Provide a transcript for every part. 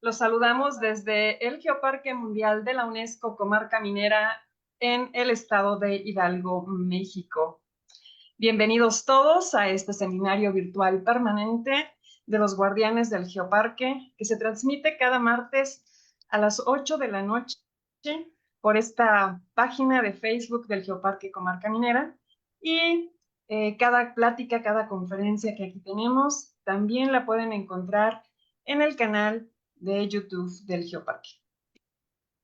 Los saludamos desde el Geoparque Mundial de la UNESCO Comarca Minera en el estado de Hidalgo, México. Bienvenidos todos a este seminario virtual permanente de los guardianes del Geoparque, que se transmite cada martes a las 8 de la noche por esta página de Facebook del Geoparque Comarca Minera. Y cada plática, cada conferencia que aquí tenemos, también la pueden encontrar en el canal de YouTube del Geoparque.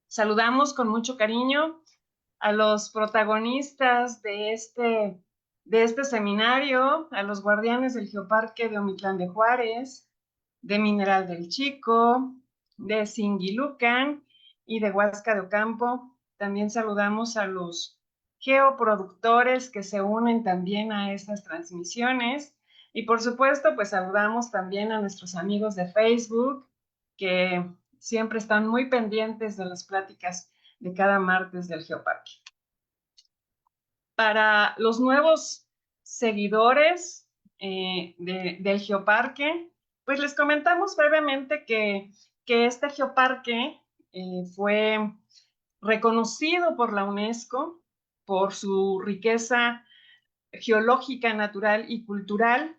Saludamos con mucho cariño a los protagonistas de este seminario, a los guardianes del Geoparque de Omitlán de Juárez, de Mineral del Chico, de Singilucan y de Huasca de Ocampo. También saludamos a los geoproductores que se unen también a estas transmisiones. Y por supuesto, pues saludamos también a nuestros amigos de Facebook que siempre están muy pendientes de las pláticas de cada martes del Geoparque. Para los nuevos seguidores del Geoparque, pues les comentamos brevemente que este Geoparque fue reconocido por la UNESCO por su riqueza geológica, natural y cultural.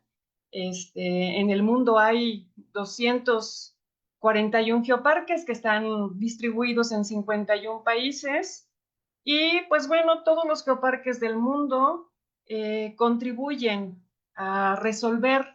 En el mundo hay 241 geoparques que están distribuidos en 51 países. Y pues bueno, todos los geoparques del mundo contribuyen a resolver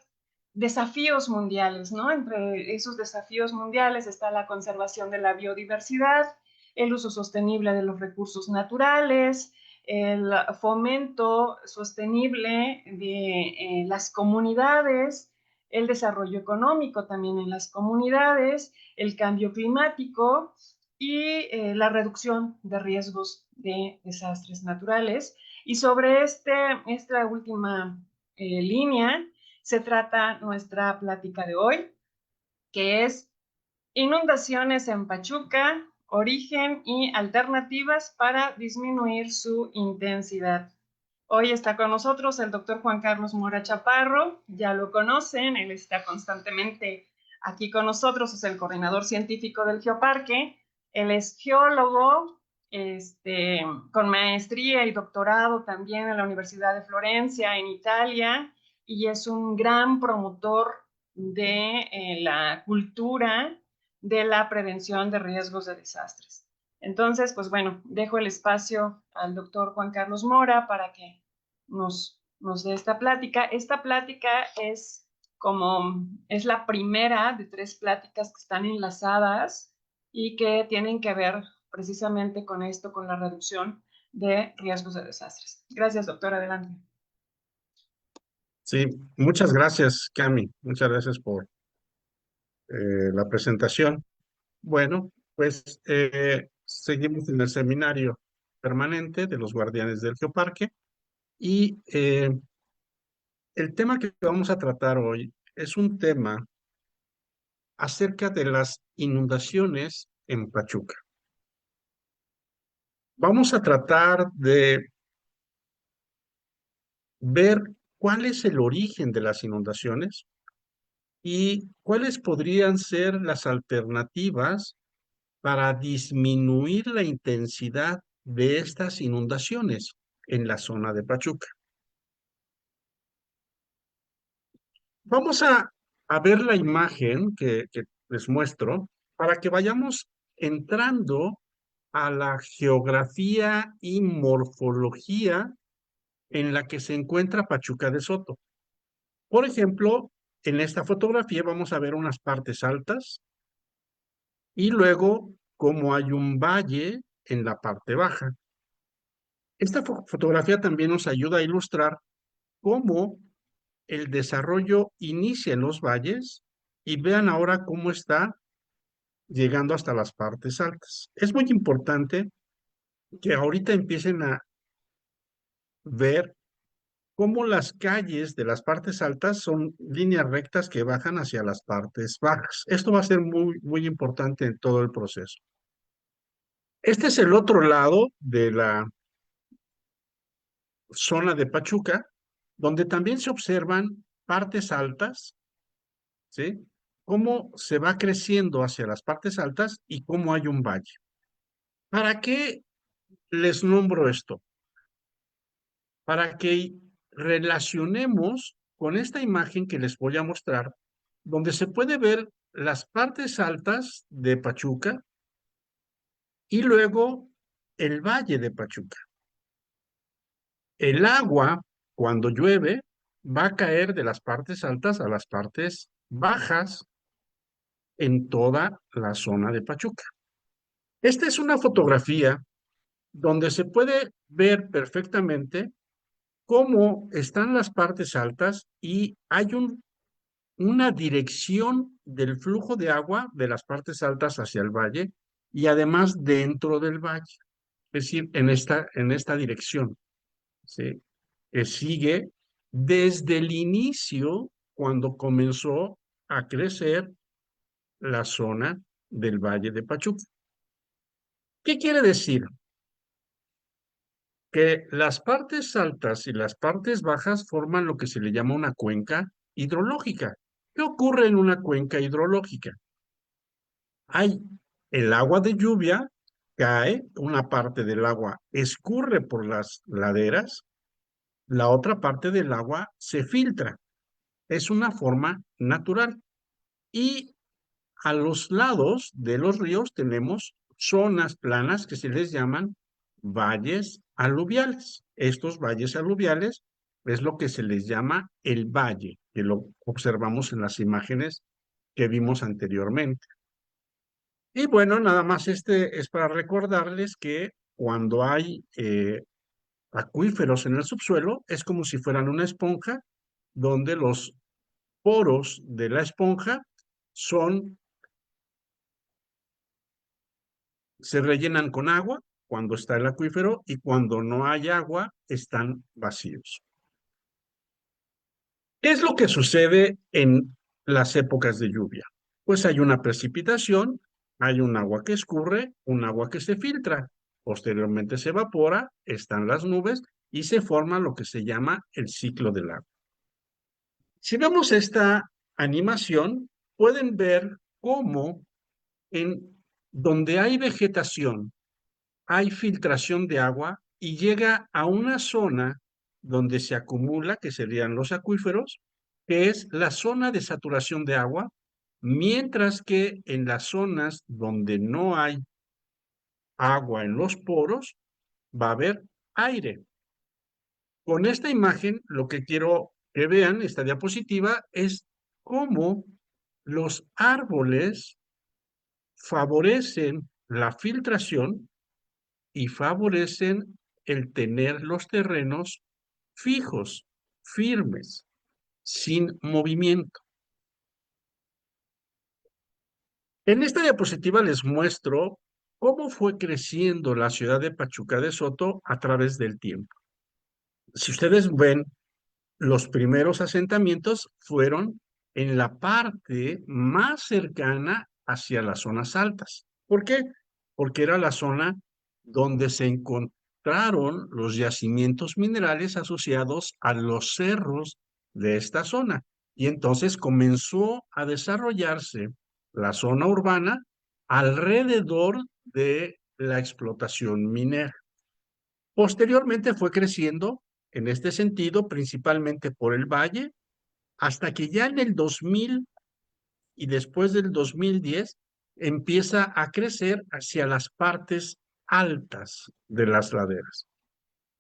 desafíos mundiales, ¿no? Entre esos desafíos mundiales está la conservación de la biodiversidad, el uso sostenible de los recursos naturales, el fomento sostenible de las comunidades, el desarrollo económico también en las comunidades, el cambio climático y la reducción de riesgos de desastres naturales. Y sobre esta última línea se trata nuestra plática de hoy, que es inundaciones en Pachuca, origen y alternativas para disminuir su intensidad. Hoy está con nosotros el doctor Juan Carlos Mora Chaparro, ya lo conocen, él está constantemente aquí con nosotros, es el coordinador científico del Geoparque, él es geólogo, con maestría y doctorado también en la Universidad de Florencia, en Italia, y es un gran promotor de la cultura de la prevención de riesgos de desastres. Entonces, pues bueno, dejo el espacio al doctor Juan Carlos Mora para que nos dé esta plática. Esta plática es la primera de tres pláticas que están enlazadas y que tienen que ver precisamente con esto, con la reducción de riesgos de desastres. Gracias, doctor. Adelante. Sí, muchas gracias, Cami. Muchas gracias por la presentación. Bueno, pues seguimos en el seminario permanente de los guardianes del Geoparque y el tema que vamos a tratar hoy es un tema acerca de las inundaciones en Pachuca. Vamos a tratar de ver cuál es el origen de las inundaciones y cuáles podrían ser las alternativas para disminuir la intensidad de estas inundaciones en la zona de Pachuca. Vamos a ver la imagen que les muestro para que vayamos entrando a la geografía y morfología en la que se encuentra Pachuca de Soto. Por ejemplo, en esta fotografía vamos a ver unas partes altas y luego como hay un valle en la parte baja. Esta fotografía también nos ayuda a ilustrar cómo el desarrollo inicia en los valles y vean ahora cómo está llegando hasta las partes altas. Es muy importante que ahorita empiecen a ver cómo las calles de las partes altas son líneas rectas que bajan hacia las partes bajas. Esto va a ser muy importante en todo el proceso. Este es el otro lado de la zona de Pachuca, donde también se observan partes altas, ¿sí? cómo se va creciendo hacia las partes altas y cómo hay un valle. ¿Para qué les nombro esto? Para que relacionemos con esta imagen que les voy a mostrar, donde se puede ver las partes altas de Pachuca y luego el valle de Pachuca. El agua, cuando llueve, va a caer de las partes altas a las partes bajas en toda la zona de Pachuca. Esta es una fotografía donde se puede ver perfectamente cómo están las partes altas y hay una dirección del flujo de agua de las partes altas hacia el valle y además dentro del valle, es decir, en esta dirección, ¿sí? Que sigue desde el inicio, cuando comenzó a crecer la zona del Valle de Pachuca. ¿Qué quiere decir? Que las partes altas y las partes bajas forman lo que se le llama una cuenca hidrológica. ¿Qué ocurre en una cuenca hidrológica? Hay el agua de lluvia, cae, una parte del agua escurre por las laderas, la otra parte del agua se filtra. Es una forma natural. Y a los lados de los ríos tenemos zonas planas que se les llaman valles aluviales. Estos valles aluviales es lo que se les llama el valle, que lo observamos en las imágenes que vimos anteriormente. Y bueno, nada más este es para recordarles que cuando hay acuíferos en el subsuelo, es como si fueran una esponja, donde los poros de la esponja son se rellenan con agua cuando está el acuífero y cuando no hay agua están vacíos. ¿Qué es lo que sucede en las épocas de lluvia? Pues hay una precipitación, hay un agua que escurre, un agua que se filtra, posteriormente se evapora, están las nubes y se forma lo que se llama el ciclo del agua. Si vemos esta animación, pueden ver cómo en donde hay vegetación hay filtración de agua y llega a una zona donde se acumula, que serían los acuíferos, que es la zona de saturación de agua, mientras que en las zonas donde no hay agua en los poros, va a haber aire. Con esta imagen, lo que quiero que vean, esta diapositiva, es cómo los árboles favorecen la filtración y favorecen el tener los terrenos fijos, firmes, sin movimiento. En esta diapositiva les muestro cómo fue creciendo la ciudad de Pachuca de Soto a través del tiempo. Si ustedes ven, los primeros asentamientos fueron en la parte más cercana hacia las zonas altas. ¿Por qué? Porque era la zona donde se encontraron los yacimientos minerales asociados a los cerros de esta zona. Y entonces comenzó a desarrollarse la zona urbana alrededor de la explotación minera. Posteriormente fue creciendo en este sentido, principalmente por el valle, hasta que ya en el 2000 y después del 2010 empieza a crecer hacia las partes altas de las laderas.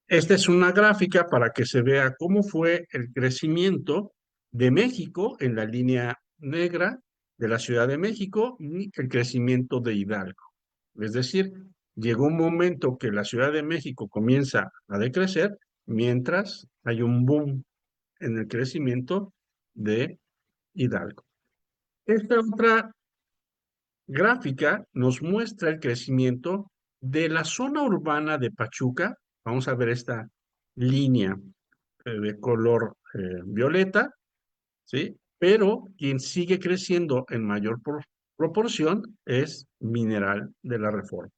Esta es una gráfica para que se vea cómo fue el crecimiento de México en la línea negra de la Ciudad de México y el crecimiento de Hidalgo. Es decir, llegó un momento que la Ciudad de México comienza a decrecer mientras hay un boom en el crecimiento de Hidalgo. Esta otra gráfica nos muestra el crecimiento de la zona urbana de Pachuca. Vamos a ver esta línea de color violeta, ¿sí? Pero quien sigue creciendo en mayor proporción es Mineral de la Reforma.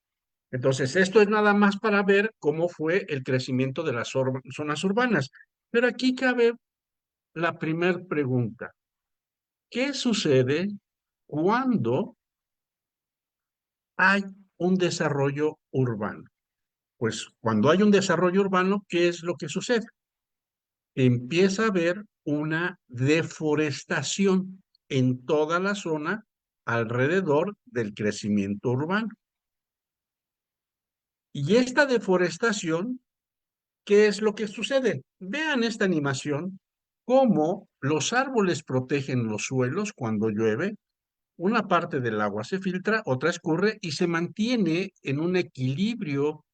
Entonces, esto es nada más para ver cómo fue el crecimiento de las zonas urbanas. Pero aquí cabe la primera pregunta. ¿Qué sucede cuando hay un desarrollo urbano. Pues cuando hay un desarrollo urbano, ¿qué es lo que sucede? Empieza a haber una deforestación en toda la zona alrededor del crecimiento urbano. Y esta deforestación, ¿qué es lo que sucede? Vean esta animación, cómo los árboles protegen los suelos cuando llueve. Una parte del agua se filtra, otra escurre y se mantiene en un equilibrio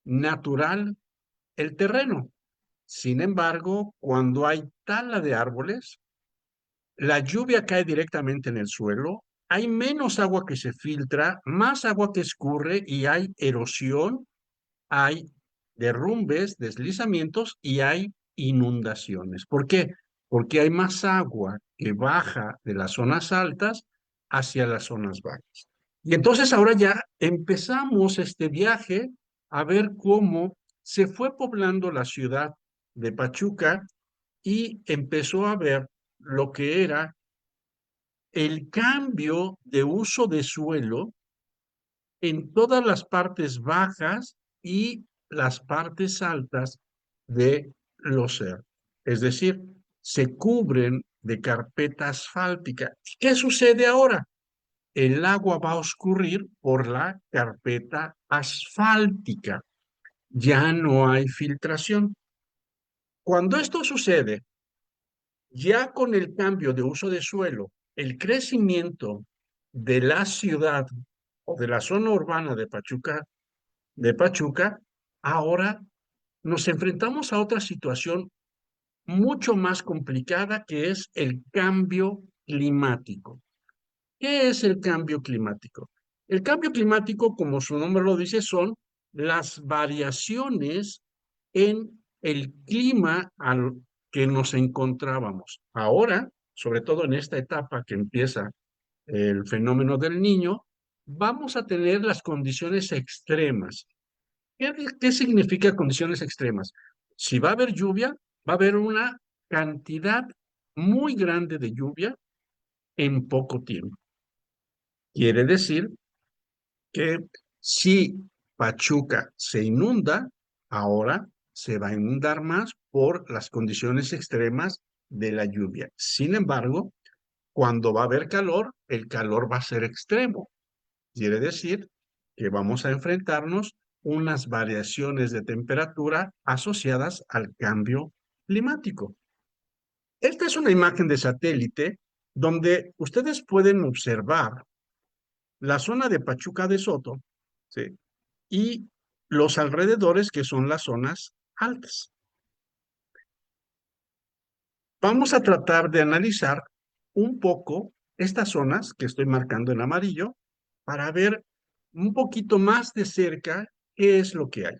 natural el terreno. Sin embargo, cuando hay tala de árboles, la lluvia cae directamente en el suelo, hay menos agua que se filtra, más agua que escurre y hay erosión, hay derrumbes, deslizamientos y hay inundaciones. ¿Por qué? Porque hay más agua que baja de las zonas altas hacia las zonas bajas. Y entonces ahora ya empezamos este viaje a ver cómo se fue poblando la ciudad de Pachuca y empezó a ver lo que era el cambio de uso de suelo en todas las partes bajas y las partes altas de los cerros. Es decir, se cubren de carpeta asfáltica. ¿Qué sucede ahora? El agua va a oscurrir por la carpeta asfáltica. Ya no hay filtración. Cuando esto sucede, ya con el cambio de uso de suelo, el crecimiento de la ciudad o de la zona urbana de Pachuca, ahora nos enfrentamos a otra situación mucho más complicada que es el cambio climático. ¿Qué es el cambio climático? El cambio climático, como su nombre lo dice, son las variaciones en el clima al que nos encontrábamos. Ahora, sobre todo en esta etapa que empieza el fenómeno del Niño, vamos a tener las condiciones extremas. ¿Qué significa condiciones extremas? Si va a haber lluvia, va a haber una cantidad muy grande de lluvia en poco tiempo. Quiere decir que si Pachuca se inunda, ahora se va a inundar más por las condiciones extremas de la lluvia. Sin embargo, cuando va a haber calor, el calor va a ser extremo. Quiere decir que vamos a enfrentarnos unas variaciones de temperatura asociadas al cambio climático. Esta es una imagen de satélite donde ustedes pueden observar la zona de Pachuca de Soto, ¿sí? Y los alrededores que son las zonas altas. Vamos a tratar de analizar un poco estas zonas que estoy marcando en amarillo para ver un poquito más de cerca qué es lo que hay.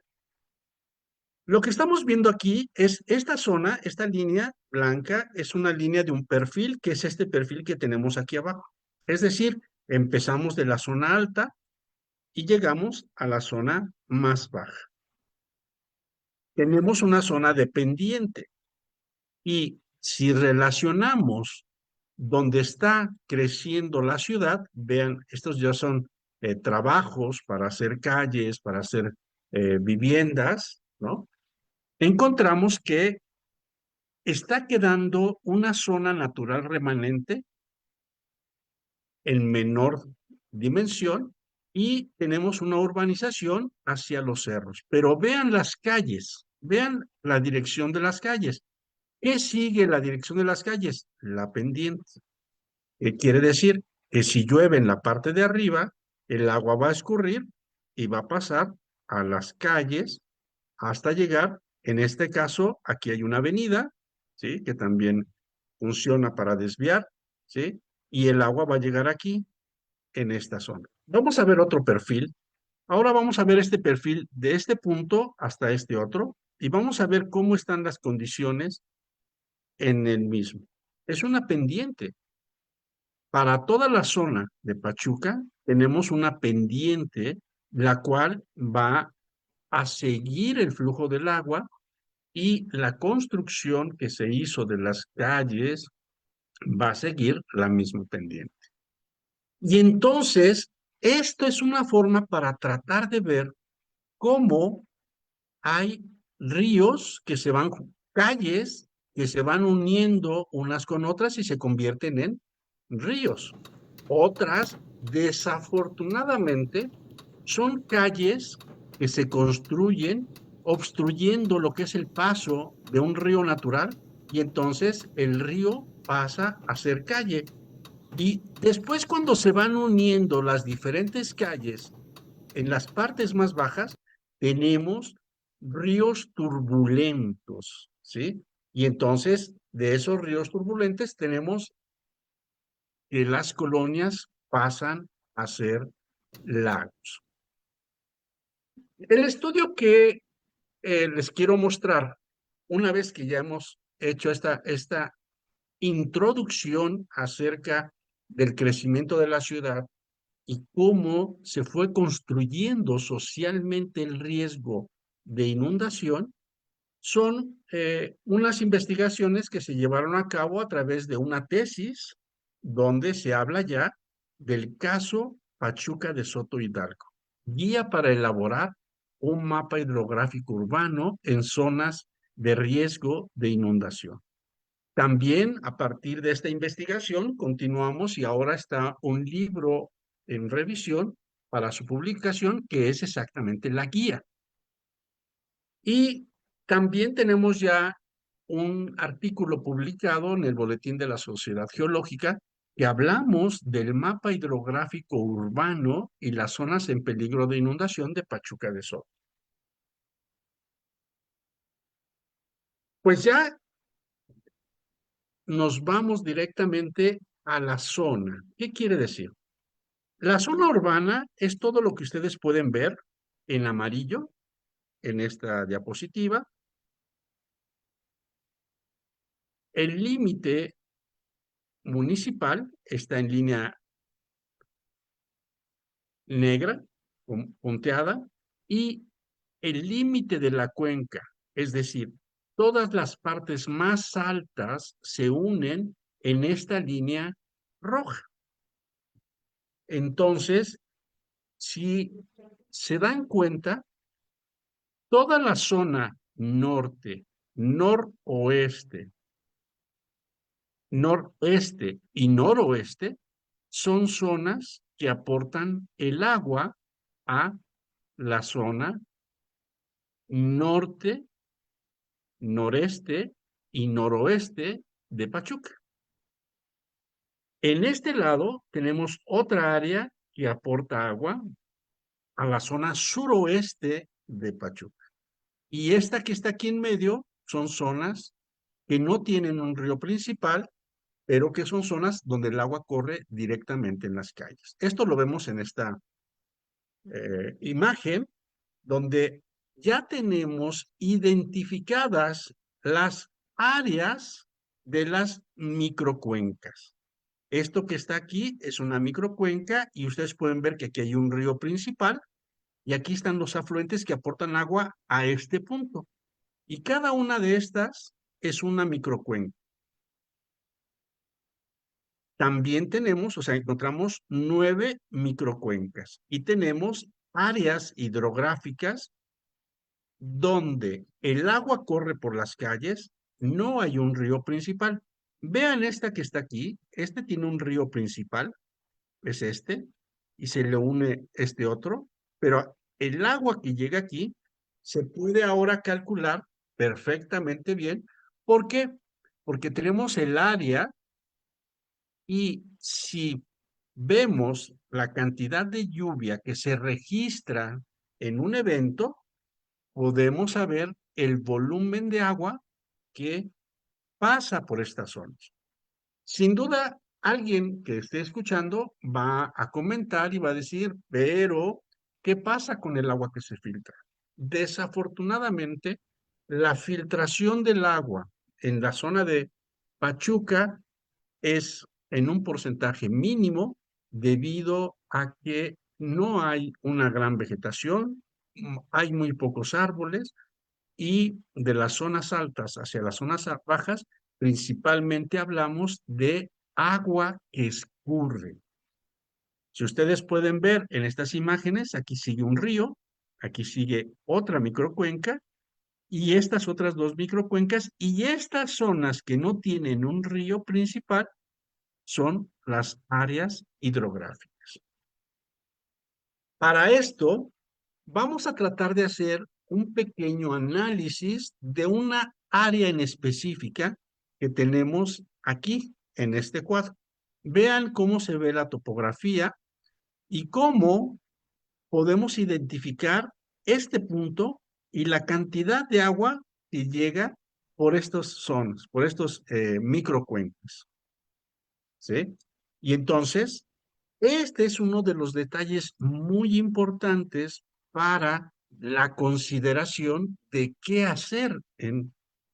Lo que estamos viendo aquí es esta zona, esta línea blanca, es una línea de un perfil, que es este perfil que tenemos aquí abajo. Es decir, empezamos de la zona alta y llegamos a la zona más baja. Tenemos una zona de pendiente y si relacionamos donde está creciendo la ciudad, vean, estos ya son trabajos para hacer calles, para hacer viviendas, ¿no? Encontramos que está quedando una zona natural remanente en menor dimensión y tenemos una urbanización hacia los cerros. Pero vean las calles, vean la dirección de las calles. ¿Qué sigue la dirección de las calles? La pendiente. Quiere decir que si llueve en la parte de arriba, el agua va a escurrir y va a pasar a las calles hasta llegar, en este caso, aquí hay una avenida, ¿sí? Que también funciona para desviar, ¿sí? Y el agua va a llegar aquí, en esta zona. Vamos a ver otro perfil. Ahora vamos a ver este perfil de este punto hasta este otro y vamos a ver cómo están las condiciones en el mismo. Es una pendiente. Para toda la zona de Pachuca tenemos una pendiente la cual va a seguir el flujo del agua y la construcción que se hizo de las calles va a seguir la misma pendiente. Y entonces, esto es una forma para tratar de ver cómo hay ríos que se van, calles que se van uniendo unas con otras y se convierten en ríos. Otras, desafortunadamente, son calles que se construyen obstruyendo lo que es el paso de un río natural y entonces el río pasa a ser calle. Y después cuando se van uniendo las diferentes calles en las partes más bajas, tenemos ríos turbulentos, ¿sí? Y entonces de esos ríos turbulentos tenemos que las colonias pasan a ser lagos. El estudio que les quiero mostrar, una vez que ya hemos hecho esta introducción acerca del crecimiento de la ciudad y cómo se fue construyendo socialmente el riesgo de inundación, son unas investigaciones que se llevaron a cabo a través de una tesis donde se habla ya del caso Pachuca de Soto Hidalgo, guía para elaborar un mapa hidrográfico urbano en zonas de riesgo de inundación. También a partir de esta investigación continuamos y ahora está un libro en revisión para su publicación que es exactamente la guía. Y también tenemos ya un artículo publicado en el Boletín de la Sociedad Geológica que hablamos del mapa hidrográfico urbano y las zonas en peligro de inundación de Pachuca de Soto. Pues ya nos vamos directamente a la zona. ¿Qué quiere decir? La zona urbana es todo lo que ustedes pueden ver en amarillo en esta diapositiva. El límite municipal está en línea negra, punteada, y el límite de la cuenca, es decir, todas las partes más altas se unen en esta línea roja. Entonces, si se dan cuenta, toda la zona norte, noroeste, noreste y noroeste son zonas que aportan el agua a la zona norte, noreste y noroeste de Pachuca. En este lado tenemos otra área que aporta agua a la zona suroeste de Pachuca. Y esta que está aquí en medio son zonas que no tienen un río principal, pero que son zonas donde el agua corre directamente en las calles. Esto lo vemos en esta imagen, donde ya tenemos identificadas las áreas de las microcuencas. Esto que está aquí es una microcuenca y ustedes pueden ver que aquí hay un río principal y aquí están los afluentes que aportan agua a este punto. Y cada una de estas es una microcuenca. También tenemos, o sea, encontramos 9 microcuencas y tenemos áreas hidrográficas donde el agua corre por las calles, no hay un río principal. Vean esta que está aquí, este tiene un río principal, es este, y se le une este otro, pero el agua que llega aquí se puede ahora calcular perfectamente bien. ¿Por qué? Porque tenemos el área y si vemos la cantidad de lluvia que se registra en un evento, podemos saber el volumen de agua que pasa por estas zonas. Sin duda, alguien que esté escuchando va a comentar y va a decir, pero, ¿qué pasa con el agua que se filtra? Desafortunadamente, la filtración del agua en la zona de Pachuca es en un porcentaje mínimo debido a que no hay una gran vegetación, hay muy pocos árboles y de las zonas altas hacia las zonas bajas, principalmente hablamos de agua que escurre. Si ustedes pueden ver en estas imágenes, aquí sigue un río, aquí sigue otra microcuenca y estas otras dos microcuencas, y estas zonas que no tienen un río principal son las áreas hidrográficas. Para esto, vamos a tratar de hacer un pequeño análisis de una área en específica que tenemos aquí en este cuadro. Vean cómo se ve la topografía y cómo podemos identificar este punto y la cantidad de agua que llega por estas zonas, por estos microcuencas. ¿Sí? Y entonces, este es uno de los detalles muy importantes para la consideración de qué hacer en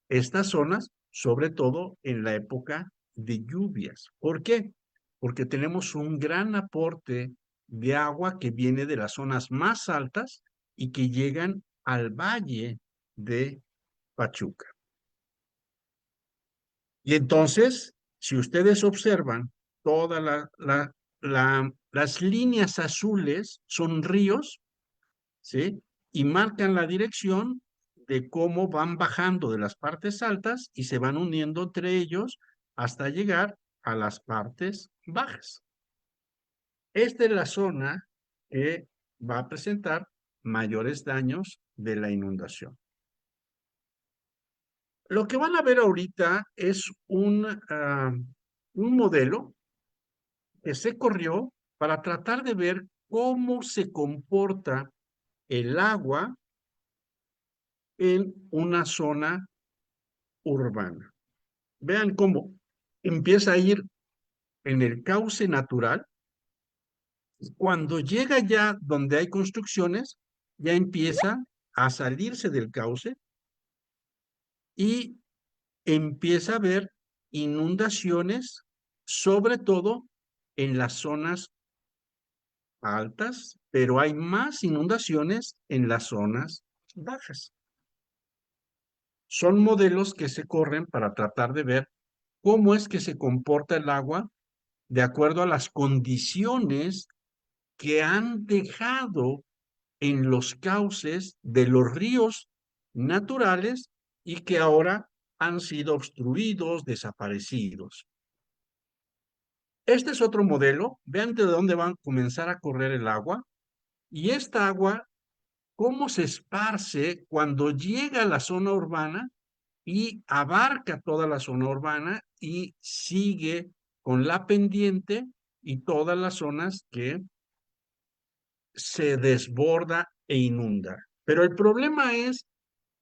estas zonas, sobre todo en la época de lluvias. ¿Por qué? Porque tenemos un gran aporte de agua que viene de las zonas más altas y que llegan al valle de Pachuca. Y entonces, si ustedes observan, todas las líneas azules son ríos, ¿sí? Y marcan la dirección de cómo van bajando de las partes altas y se van uniendo entre ellos hasta llegar a las partes bajas. Esta es la zona que va a presentar mayores daños de la inundación. Lo que van a ver ahorita es un modelo que se corrió para tratar de ver cómo se comporta el agua en una zona urbana. Vean cómo empieza a ir en el cauce natural. Cuando llega ya donde hay construcciones, ya empieza a salirse del cauce y empieza a haber inundaciones, sobre todo en las zonas altas, pero hay más inundaciones en las zonas bajas. Son modelos que se corren para tratar de ver cómo es que se comporta el agua de acuerdo a las condiciones que han dejado en los cauces de los ríos naturales y que ahora han sido obstruidos, desaparecidos. Este es otro modelo. Vean de dónde va a comenzar a correr el agua. Y esta agua, cómo se esparce cuando llega a la zona urbana y abarca toda la zona urbana y sigue con la pendiente y todas las zonas que se desborda e inunda. Pero el problema es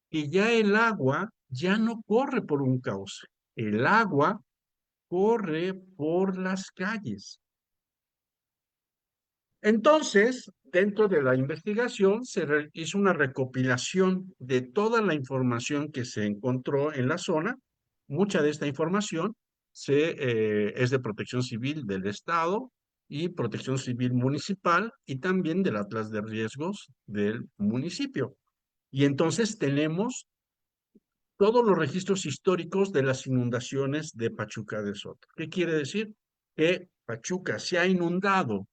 que ya el agua ya no corre por un cauce. El agua corre por las calles. Entonces, dentro de la investigación se hizo una recopilación de toda la información que se encontró en la zona. Mucha de esta información es de Protección Civil del Estado y Protección Civil Municipal y también del Atlas de Riesgos del municipio. Y entonces tenemos todos los registros históricos de las inundaciones de Pachuca de Soto. ¿Qué quiere decir? Que Pachuca se ha inundado.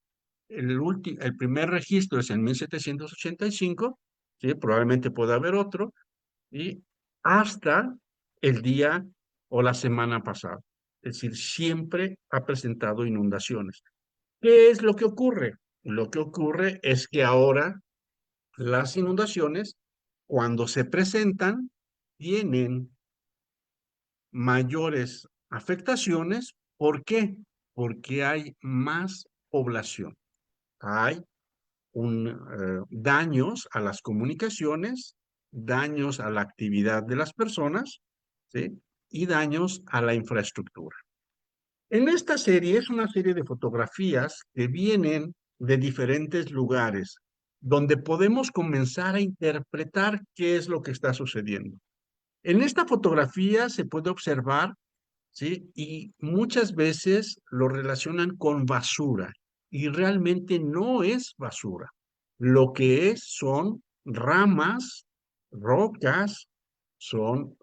El primer registro es en 1785, ¿sí? Probablemente pueda haber otro, y hasta el día o la semana pasada. Es decir, siempre ha presentado inundaciones. ¿Qué es lo que ocurre? Lo que ocurre es que ahora las inundaciones, cuando se presentan, tienen mayores afectaciones. ¿Por qué? Porque hay más población. Hay daños a las comunicaciones, daños a la actividad de las personas, ¿sí? Y daños a la infraestructura. En esta serie es una serie de fotografías que vienen de diferentes lugares, donde podemos comenzar a interpretar qué es lo que está sucediendo. En esta fotografía se puede observar, ¿sí? Y muchas veces lo relacionan con basura y realmente no es basura. Lo que es son ramas, rocas, son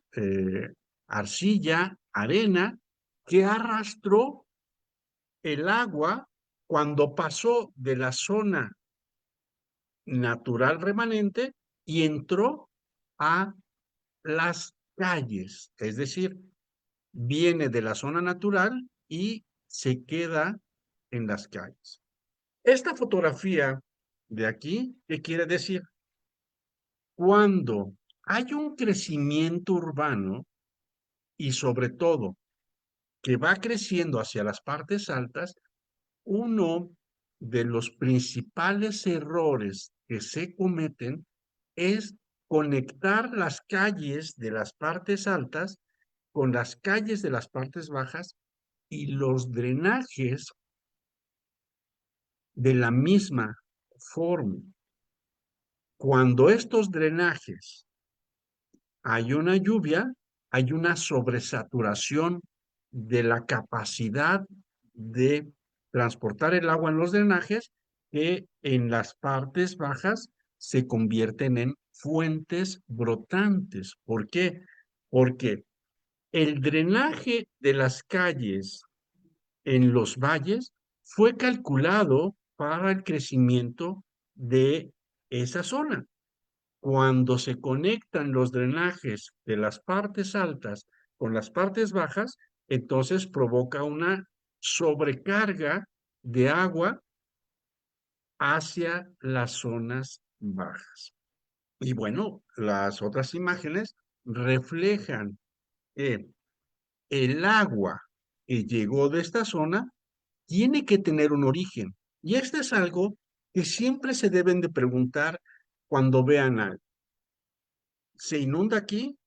arcilla, arena que arrastró el agua cuando pasó de la zona natural remanente y entró a las calles, es decir, viene de la zona natural y se queda en las calles. Esta fotografía de aquí, ¿qué quiere decir? Cuando hay un crecimiento urbano y sobre todo que va creciendo hacia las partes altas, uno de los principales errores que se cometen es conectar las calles de las partes altas con las calles de las partes bajas y los drenajes de la misma forma. Cuando estos drenajes hay una lluvia, hay una sobresaturación de la capacidad de transportar el agua en los drenajes que en las partes bajas se convierten en fuentes brotantes. ¿Por qué? Porque el drenaje de las calles en los valles fue calculado para el crecimiento de esa zona. Cuando se conectan los drenajes de las partes altas con las partes bajas, entonces provoca una sobrecarga de agua hacia las zonas bajas. Y bueno, las otras imágenes reflejan que el agua que llegó de esta zona tiene que tener un origen. Y esto es algo que siempre se deben de preguntar cuando vean algo. ¿Se inunda aquí?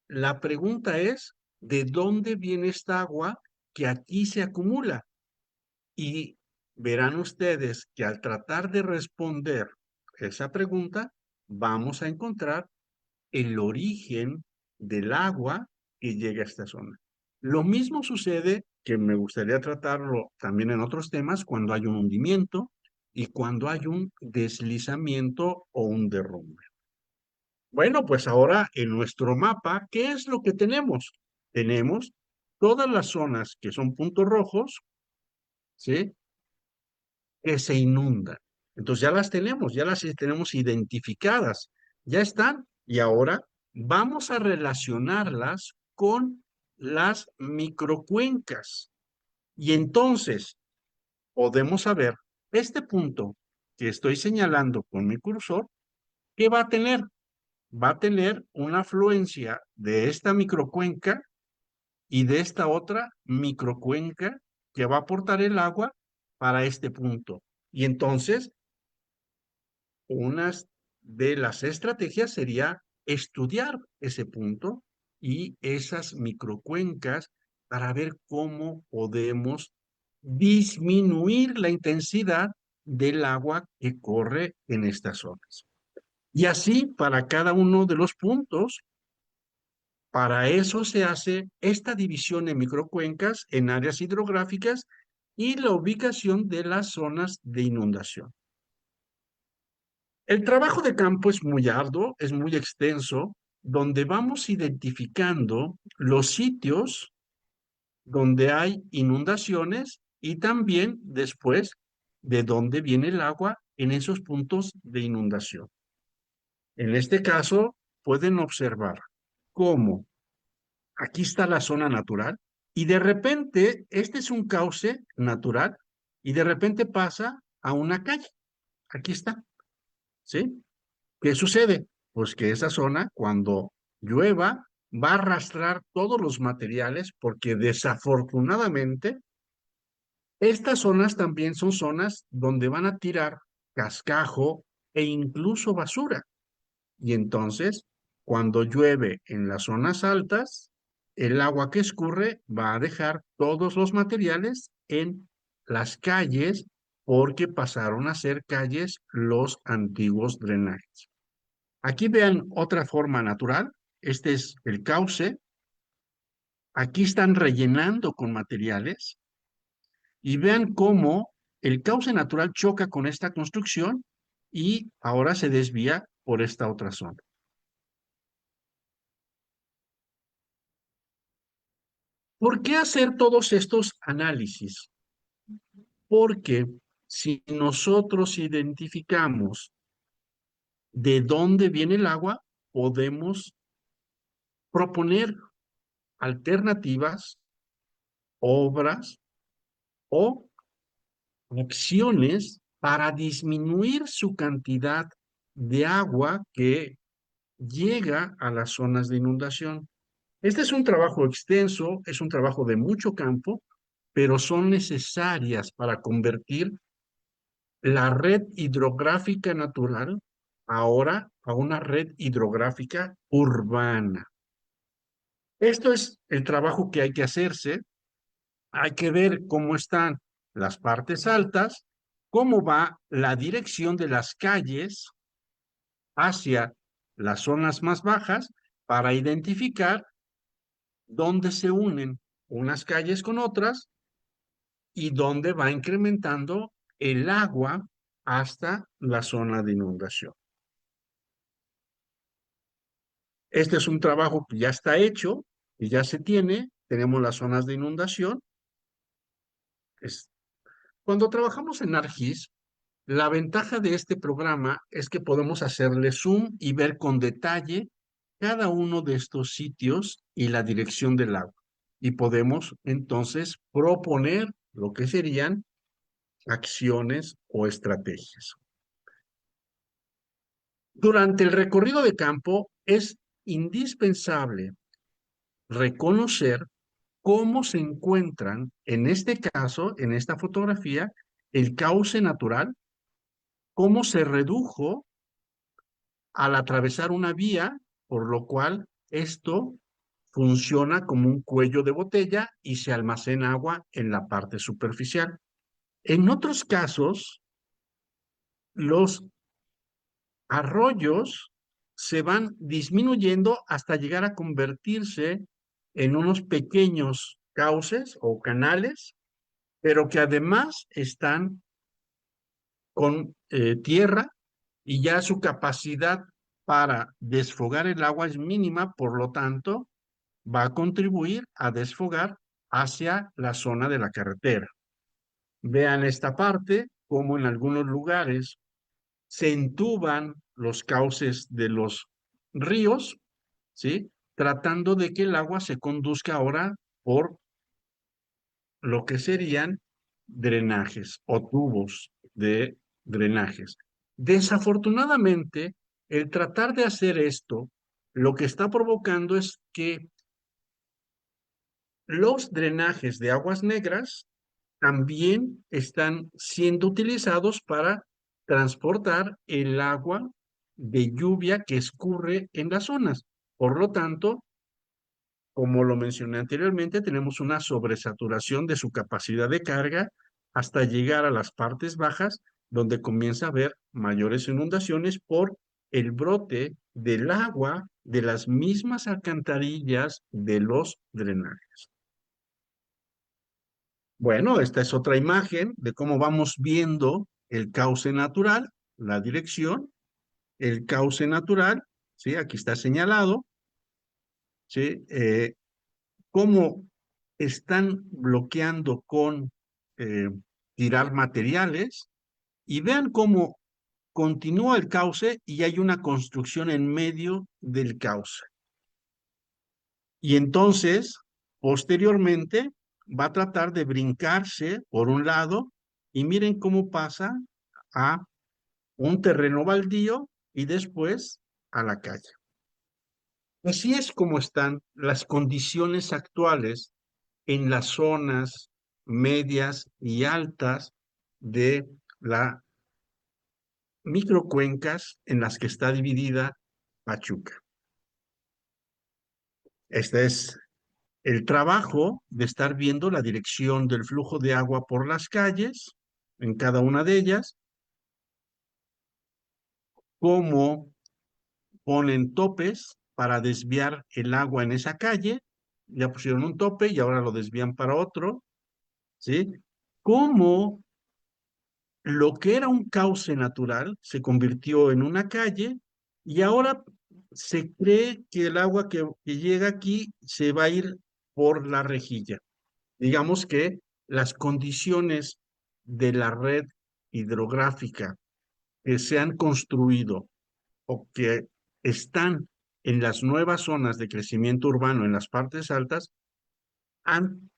La pregunta es, ¿de dónde viene esta agua que aquí se acumula? Y verán ustedes que al tratar de responder esa pregunta, vamos a encontrar el origen del agua que llega a esta zona. Lo mismo sucede, que me gustaría tratarlo también en otros temas, cuando hay un hundimiento y cuando hay un deslizamiento o un derrumbe. Bueno, pues ahora en nuestro mapa, ¿qué es lo que tenemos? Tenemos todas las zonas que son puntos rojos, ¿sí? Que se inundan. Entonces ya las tenemos identificadas, ya están. Y ahora vamos a relacionarlas con las microcuencas. Y entonces podemos saber este punto que estoy señalando con mi cursor, ¿qué va a tener? Va a tener una afluencia de esta microcuenca y de esta otra microcuenca que va a aportar el agua para este punto. Y entonces, una de las estrategias sería estudiar ese punto y esas microcuencas para ver cómo podemos disminuir la intensidad del agua que corre en estas zonas. Y así para cada uno de los puntos. Para eso se hace esta división en microcuencas, en áreas hidrográficas y la ubicación de las zonas de inundación. El trabajo de campo es muy arduo, es muy extenso, donde vamos identificando los sitios donde hay inundaciones y también después de dónde viene el agua en esos puntos de inundación. En este caso, pueden observar cómo aquí está la zona natural y de repente este es un cauce natural y de repente pasa a una calle. Aquí está, ¿sí? ¿Qué sucede? Pues que esa zona cuando llueva va a arrastrar todos los materiales porque desafortunadamente estas zonas también son zonas donde van a tirar cascajo e incluso basura. Y entonces, cuando llueve en las zonas altas, el agua que escurre va a dejar todos los materiales en las calles porque pasaron a ser calles los antiguos drenajes. Aquí vean otra forma natural. Este es el cauce. Aquí están rellenando con materiales y vean cómo el cauce natural choca con esta construcción y ahora se desvía por esta otra zona. ¿Por qué hacer todos estos análisis? Porque si nosotros identificamos de dónde viene el agua, podemos proponer alternativas, obras o acciones para disminuir su cantidad de agua que llega a las zonas de inundación. Este es un trabajo extenso, es un trabajo de mucho campo, pero son necesarias para convertir la red hidrográfica natural ahora a una red hidrográfica urbana. Esto es el trabajo que hay que hacerse. Hay que ver cómo están las partes altas, cómo va la dirección de las calles hacia las zonas más bajas para identificar dónde se unen unas calles con otras y dónde va incrementando el agua hasta la zona de inundación. Este es un trabajo que ya está hecho y ya se tiene. Tenemos las zonas de inundación. Cuando trabajamos en ARGIS, la ventaja de este programa es que podemos hacerle zoom y ver con detalle cada uno de estos sitios y la dirección del agua. Y podemos entonces proponer lo que serían acciones o estrategias. Durante el recorrido de campo es indispensable reconocer cómo se encuentran, en este caso, en esta fotografía, el cauce natural, cómo se redujo al atravesar una vía, por lo cual esto funciona como un cuello de botella y se almacena agua en la parte superficial. En otros casos, los arroyos se van disminuyendo hasta llegar a convertirse en unos pequeños cauces o canales, pero que además están con tierra y ya su capacidad para desfogar el agua es mínima, por lo tanto, va a contribuir a desfogar hacia la zona de la carretera. Vean esta parte, como en algunos lugares se entuban los cauces de los ríos, ¿sí? Tratando de que el agua se conduzca ahora por lo que serían drenajes o tubos de drenajes. Desafortunadamente, el tratar de hacer esto, lo que está provocando es que los drenajes de aguas negras también están siendo utilizados para transportar el agua de lluvia que escurre en las zonas. Por lo tanto, como lo mencioné anteriormente, tenemos una sobresaturación de su capacidad de carga hasta llegar a las partes bajas, donde comienza a haber mayores inundaciones por el brote del agua de las mismas alcantarillas de los drenajes. Bueno, esta es otra imagen de cómo vamos viendo el cauce natural, la dirección, el cauce natural, ¿sí? Aquí está señalado, ¿sí? Cómo están bloqueando con eh, tirar materiales y vean cómo continúa el cauce y hay una construcción en medio del cauce. Y entonces, posteriormente, va a tratar de brincarse por un lado y miren cómo pasa a un terreno baldío y después a la calle. Así es como están las condiciones actuales en las zonas medias y altas de las microcuencas en las que está dividida Pachuca. Este es el trabajo de estar viendo la dirección del flujo de agua por las calles, en cada una de ellas, cómo ponen topes para desviar el agua en esa calle, ya pusieron un tope y ahora lo desvían para otro, ¿sí? Cómo lo que era un cauce natural se convirtió en una calle y ahora se cree que el agua que llega aquí se va a ir por la rejilla. Digamos que las condiciones de la red hidrográfica que se han construido o que están en las nuevas zonas de crecimiento urbano en las partes altas han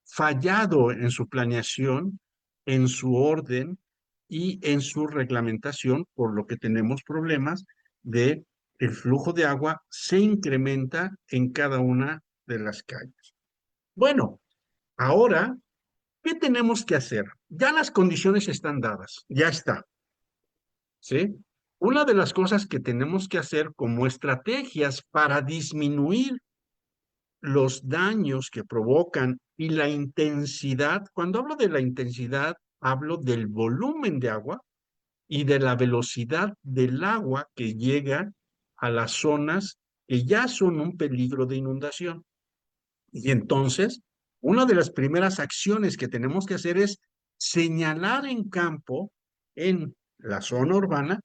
fallado en su planeación, en su orden y en su reglamentación, por lo que tenemos problemas de el flujo de agua se incrementa en cada una de las calles. Bueno, ahora, ¿qué tenemos que hacer? Ya las condiciones están dadas, ya está, ¿sí? Una de las cosas que tenemos que hacer como estrategias para disminuir los daños que provocan y la intensidad, cuando hablo de la intensidad, hablo del volumen de agua y de la velocidad del agua que llega a las zonas que ya son un peligro de inundación. Y entonces, una de las primeras acciones que tenemos que hacer es señalar en campo, en la zona urbana,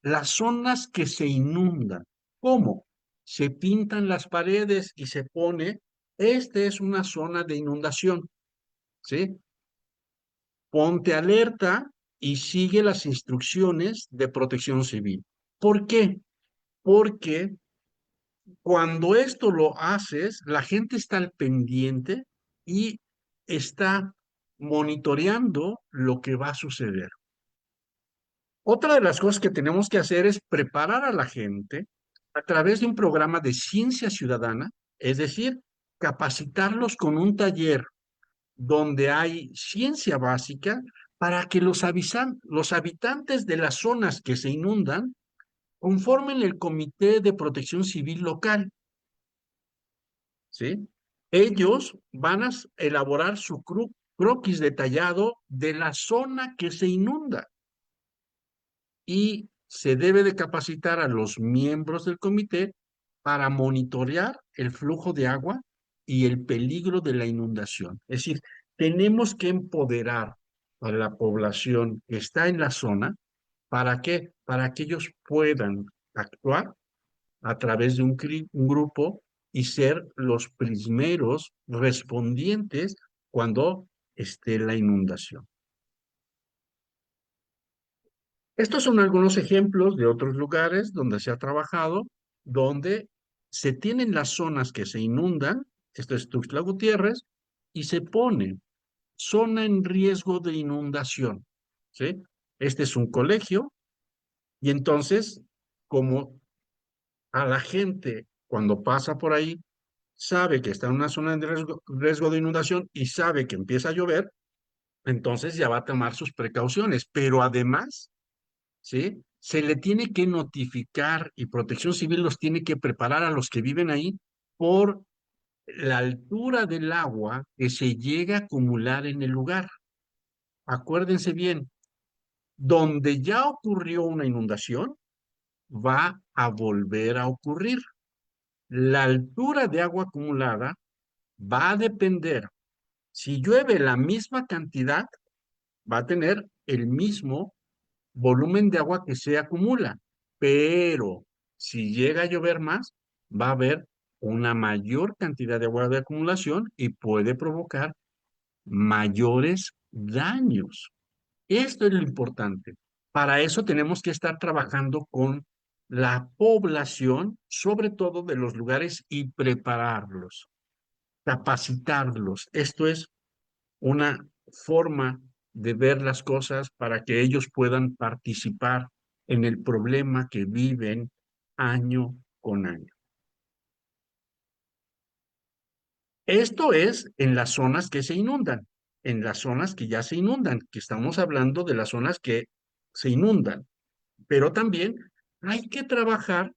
las zonas que se inundan. ¿Cómo? Se pintan las paredes y se pone, esta es una zona de inundación, ¿sí? Ponte alerta y sigue las instrucciones de protección civil. ¿Por qué? Porque cuando esto lo haces, la gente está al pendiente y está monitoreando lo que va a suceder. Otra de las cosas que tenemos que hacer es preparar a la gente a través de un programa de ciencia ciudadana, es decir, capacitarlos con un taller donde hay ciencia básica para que los habitantes de las zonas que se inundan conformen el Comité de Protección Civil local. ¿Sí? Ellos van a elaborar su croquis detallado de la zona que se inunda y se debe de capacitar a los miembros del comité para monitorear el flujo de agua y el peligro de la inundación. Es decir, tenemos que empoderar a la población que está en la zona. ¿Para qué? Para que ellos puedan actuar a través de un grupo y ser los primeros respondientes cuando esté la inundación. Estos son algunos ejemplos de otros lugares donde se ha trabajado, donde se tienen las zonas que se inundan, esto es Tuxtla Gutiérrez, y se pone zona en riesgo de inundación, ¿sí? Este es un colegio y entonces, como a la gente cuando pasa por ahí sabe que está en una zona de riesgo de inundación y sabe que empieza a llover, entonces ya va a tomar sus precauciones. Pero además, ¿sí? Se le tiene que notificar y Protección Civil los tiene que preparar a los que viven ahí por la altura del agua que se llega a acumular en el lugar. Acuérdense bien, donde ya ocurrió una inundación, va a volver a ocurrir. La altura de agua acumulada va a depender. Si llueve la misma cantidad, va a tener el mismo volumen de agua que se acumula, pero si llega a llover más, va a haber una mayor cantidad de agua de acumulación y puede provocar mayores daños. Esto es lo importante. Para eso tenemos que estar trabajando con la población, sobre todo de los lugares, y prepararlos, capacitarlos. Esto es una forma de ver las cosas para que ellos puedan participar en el problema que viven año con año. Esto es en las zonas que se inundan, en las zonas que ya se inundan, que estamos hablando de las zonas que se inundan, pero también hay que trabajar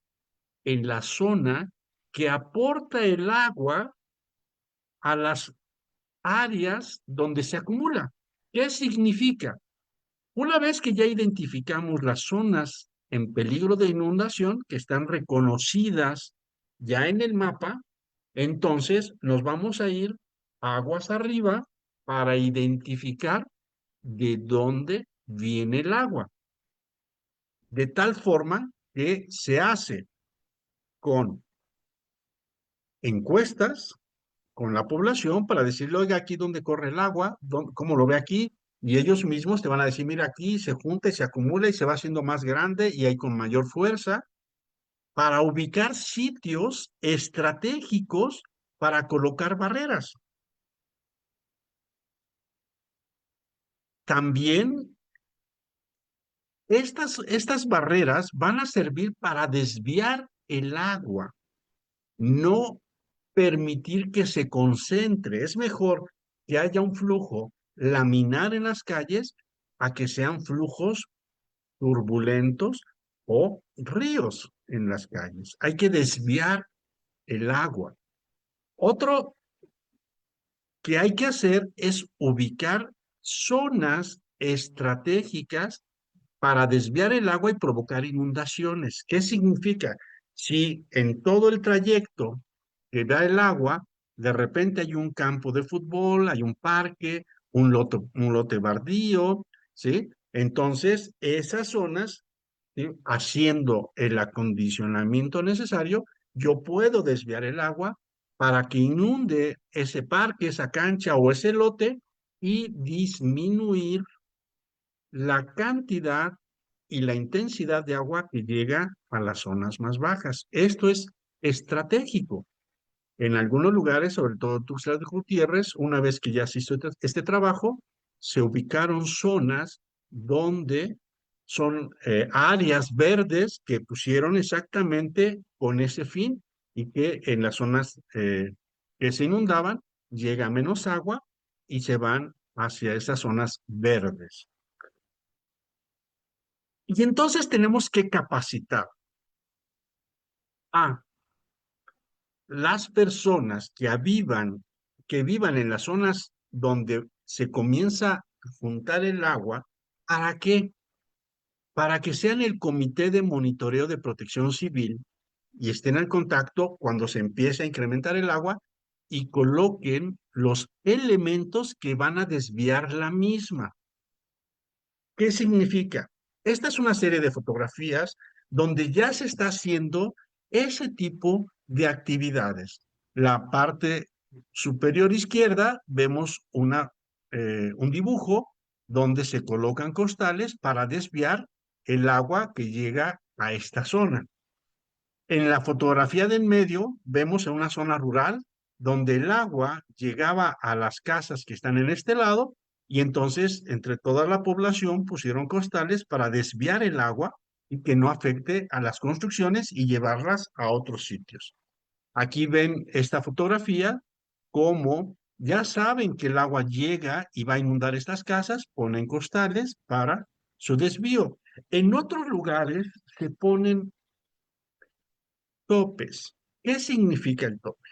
en la zona que aporta el agua a las áreas donde se acumula. ¿Qué significa? Una vez que ya identificamos las zonas en peligro de inundación, que están reconocidas ya en el mapa, entonces nos vamos a ir aguas arriba para identificar de dónde viene el agua. De tal forma que se hace con encuestas con la población para decirle, oiga, aquí dónde corre el agua, ¿cómo lo ve aquí? Y ellos mismos te van a decir, mira, aquí se junta y se acumula y se va haciendo más grande y hay con mayor fuerza para ubicar sitios estratégicos para colocar barreras. También estas barreras van a servir para desviar el agua, no permitir que se concentre. Es mejor que haya un flujo laminar en las calles a que sean flujos turbulentos o ríos en las calles. Hay que desviar el agua. Otro que hay que hacer es ubicar zonas estratégicas para desviar el agua y provocar inundaciones. ¿Qué significa? Si en todo el trayecto que da el agua, de repente hay un campo de fútbol, hay un parque, un lote bardío, ¿sí? Entonces, esas zonas, ¿sí? Haciendo el acondicionamiento necesario, yo puedo desviar el agua para que inunde ese parque, esa cancha o ese lote y disminuir la cantidad y la intensidad de agua que llega a las zonas más bajas. Esto es estratégico. En algunos lugares, sobre todo Tuxtla de Gutiérrez, una vez que ya se hizo este trabajo, se ubicaron zonas donde son áreas verdes que pusieron exactamente con ese fin y que en las zonas que se inundaban llega menos agua y se van hacia esas zonas verdes. Y entonces tenemos que capacitar a las personas que vivan en las zonas donde se comienza a juntar el agua. ¿Para qué? Para que sean el comité de monitoreo de protección civil y estén en contacto cuando se empiece a incrementar el agua y coloquen los elementos que van a desviar la misma. ¿Qué significa? Esta es una serie de fotografías donde ya se está haciendo ese tipo de actividades. La parte superior izquierda vemos un dibujo donde se colocan costales para desviar el agua que llega a esta zona. En la fotografía del medio vemos en una zona rural donde el agua llegaba a las casas que están en este lado y entonces entre toda la población pusieron costales para desviar el agua y que no afecte a las construcciones y llevarlas a otros sitios. Aquí ven esta fotografía, como ya saben que el agua llega y va a inundar estas casas, ponen costales para su desvío. En otros lugares se ponen topes. ¿Qué significa el tope?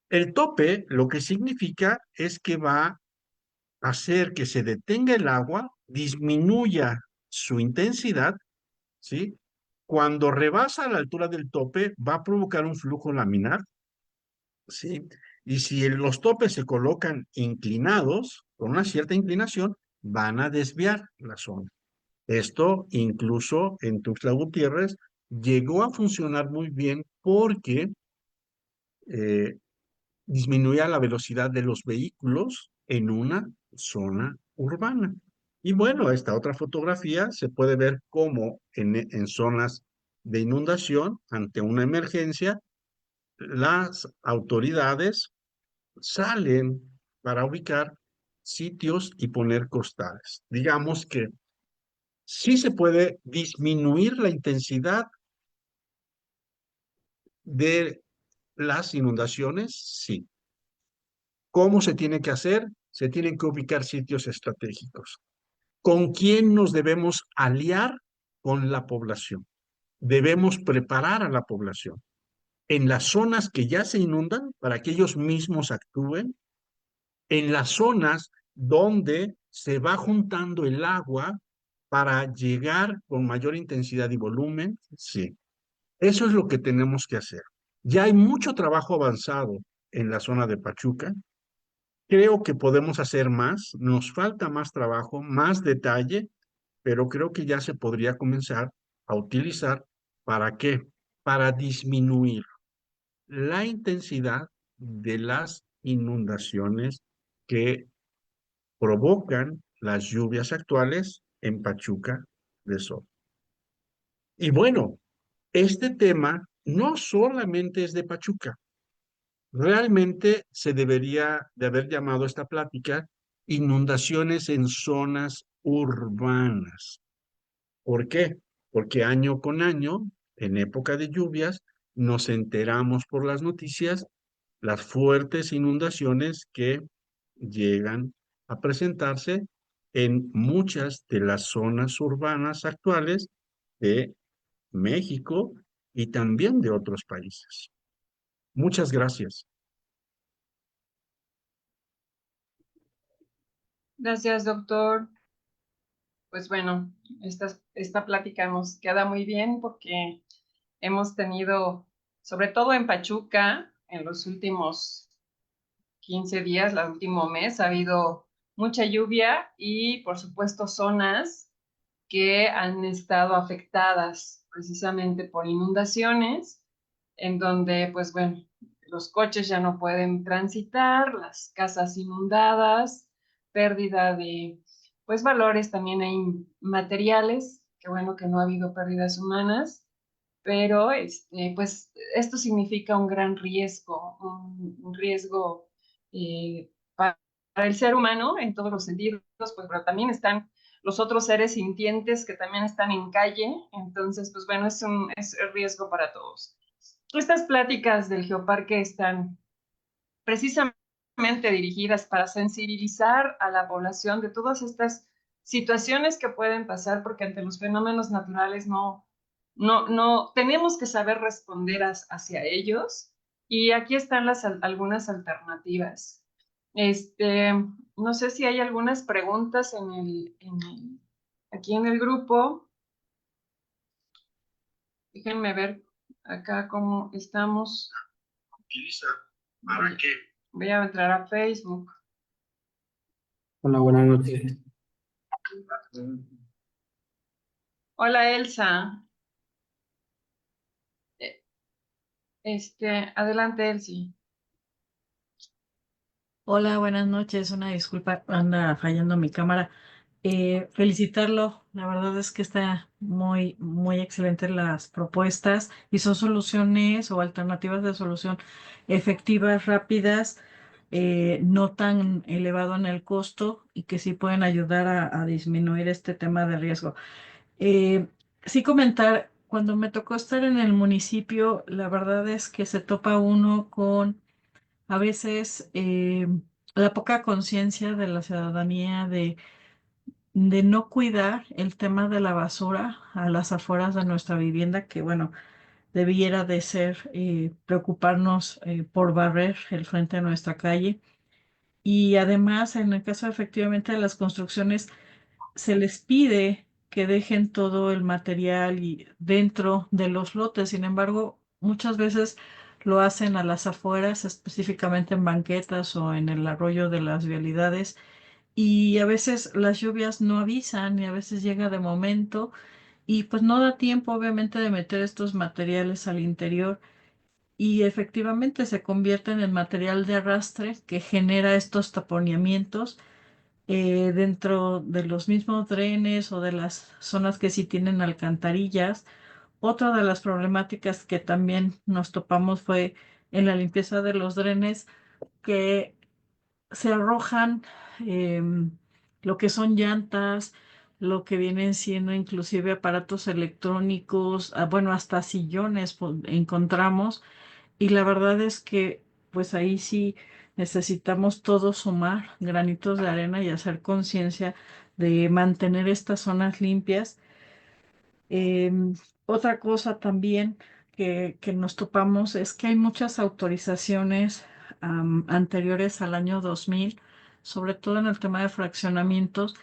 El tope lo que significa es que va a hacer que se detenga el agua, disminuya su intensidad, ¿sí? Cuando rebasa la altura del tope, va a provocar un flujo laminar, ¿sí? Y si los topes se colocan inclinados, con una cierta inclinación, van a desviar la zona. Esto incluso en Tuxtla Gutiérrez llegó a funcionar muy bien porque eh, disminuía la velocidad de los vehículos en una zona urbana. Y bueno, esta otra fotografía se puede ver cómo en zonas de inundación, ante una emergencia, las autoridades salen para ubicar sitios y poner costales. Digamos que sí se puede disminuir la intensidad de las inundaciones, sí. ¿Cómo se tiene que hacer? Se tienen que ubicar sitios estratégicos. ¿Con quién nos debemos aliar? Con la población. Debemos preparar a la población en las zonas que ya se inundan para que ellos mismos actúen, en las zonas donde se va juntando el agua para llegar con mayor intensidad y volumen. Sí, eso es lo que tenemos que hacer. Ya hay mucho trabajo avanzado en la zona de Pachuca. Creo que podemos hacer más, nos falta más trabajo, más detalle, pero creo que ya se podría comenzar a utilizar. ¿Para qué? Para disminuir la intensidad de las inundaciones que provocan las lluvias actuales en Pachuca de Sol. Y bueno, este tema no solamente es de Pachuca. Realmente se debería de haber llamado esta plática inundaciones en zonas urbanas. ¿Por qué? Porque año con año, en época de lluvias, nos enteramos por las noticias las fuertes inundaciones que llegan a presentarse en muchas de las zonas urbanas actuales de México y también de otros países. Muchas gracias. Gracias, doctor. Pues bueno, esta plática nos queda muy bien porque hemos tenido, sobre todo en Pachuca, en los últimos 15 días, el último mes, ha habido mucha lluvia y, por supuesto, zonas que han estado afectadas precisamente por inundaciones, en donde, pues bueno, los coches ya no pueden transitar, las casas inundadas, pérdida de, pues, valores también hay materiales, que bueno que no ha habido pérdidas humanas, pero pues esto significa un gran riesgo, un riesgo para el ser humano en todos los sentidos, pues, pero también están los otros seres sintientes que también están en calle, entonces, pues bueno, es el riesgo para todos. Estas pláticas del Geoparque están precisamente dirigidas para sensibilizar a la población de todas estas situaciones que pueden pasar, porque ante los fenómenos naturales no tenemos que saber responder hacia ellos. Y aquí están algunas alternativas. No sé si hay algunas preguntas aquí en el grupo. Déjenme ver acá cómo estamos. Utiliza para qué. Voy a entrar a Facebook. Hola, buenas noches. Hola, Elsa. Adelante, Elsie. Hola, buenas noches. Una disculpa, anda fallando mi cámara. Felicitarlo. La verdad es que está muy, muy excelente las propuestas y son soluciones o alternativas de solución efectivas, rápidas, no tan elevado en el costo y que sí pueden ayudar a disminuir este tema de riesgo. Eh, sí comentar, cuando me tocó estar en el municipio, la verdad es que se topa uno con a veces la poca conciencia de la ciudadanía de no cuidar el tema de la basura a las afueras de nuestra vivienda, que bueno, debiera de ser preocuparnos por barrer el frente de nuestra calle. Y además, en el caso efectivamente de las construcciones, se les pide que dejen todo el material y dentro de los lotes. Sin embargo, muchas veces lo hacen a las afueras, específicamente en banquetas o en el arroyo de las vialidades. Y a veces las lluvias no avisan y a veces llega de momento y pues no da tiempo obviamente de meter estos materiales al interior y efectivamente se convierten en material de arrastre que genera estos taponamientos dentro de los mismos drenes o de las zonas que sí tienen alcantarillas. Otra de las problemáticas que también nos topamos fue en la limpieza de los drenes que se arrojan lo que son llantas, lo que vienen siendo inclusive aparatos electrónicos, bueno, hasta sillones encontramos y la verdad es que pues ahí sí necesitamos todos sumar granitos de arena y hacer conciencia de mantener estas zonas limpias. Em, Otra cosa también que nos topamos es que hay muchas autorizaciones anteriores al año 2000, sobre todo en el tema de fraccionamientos,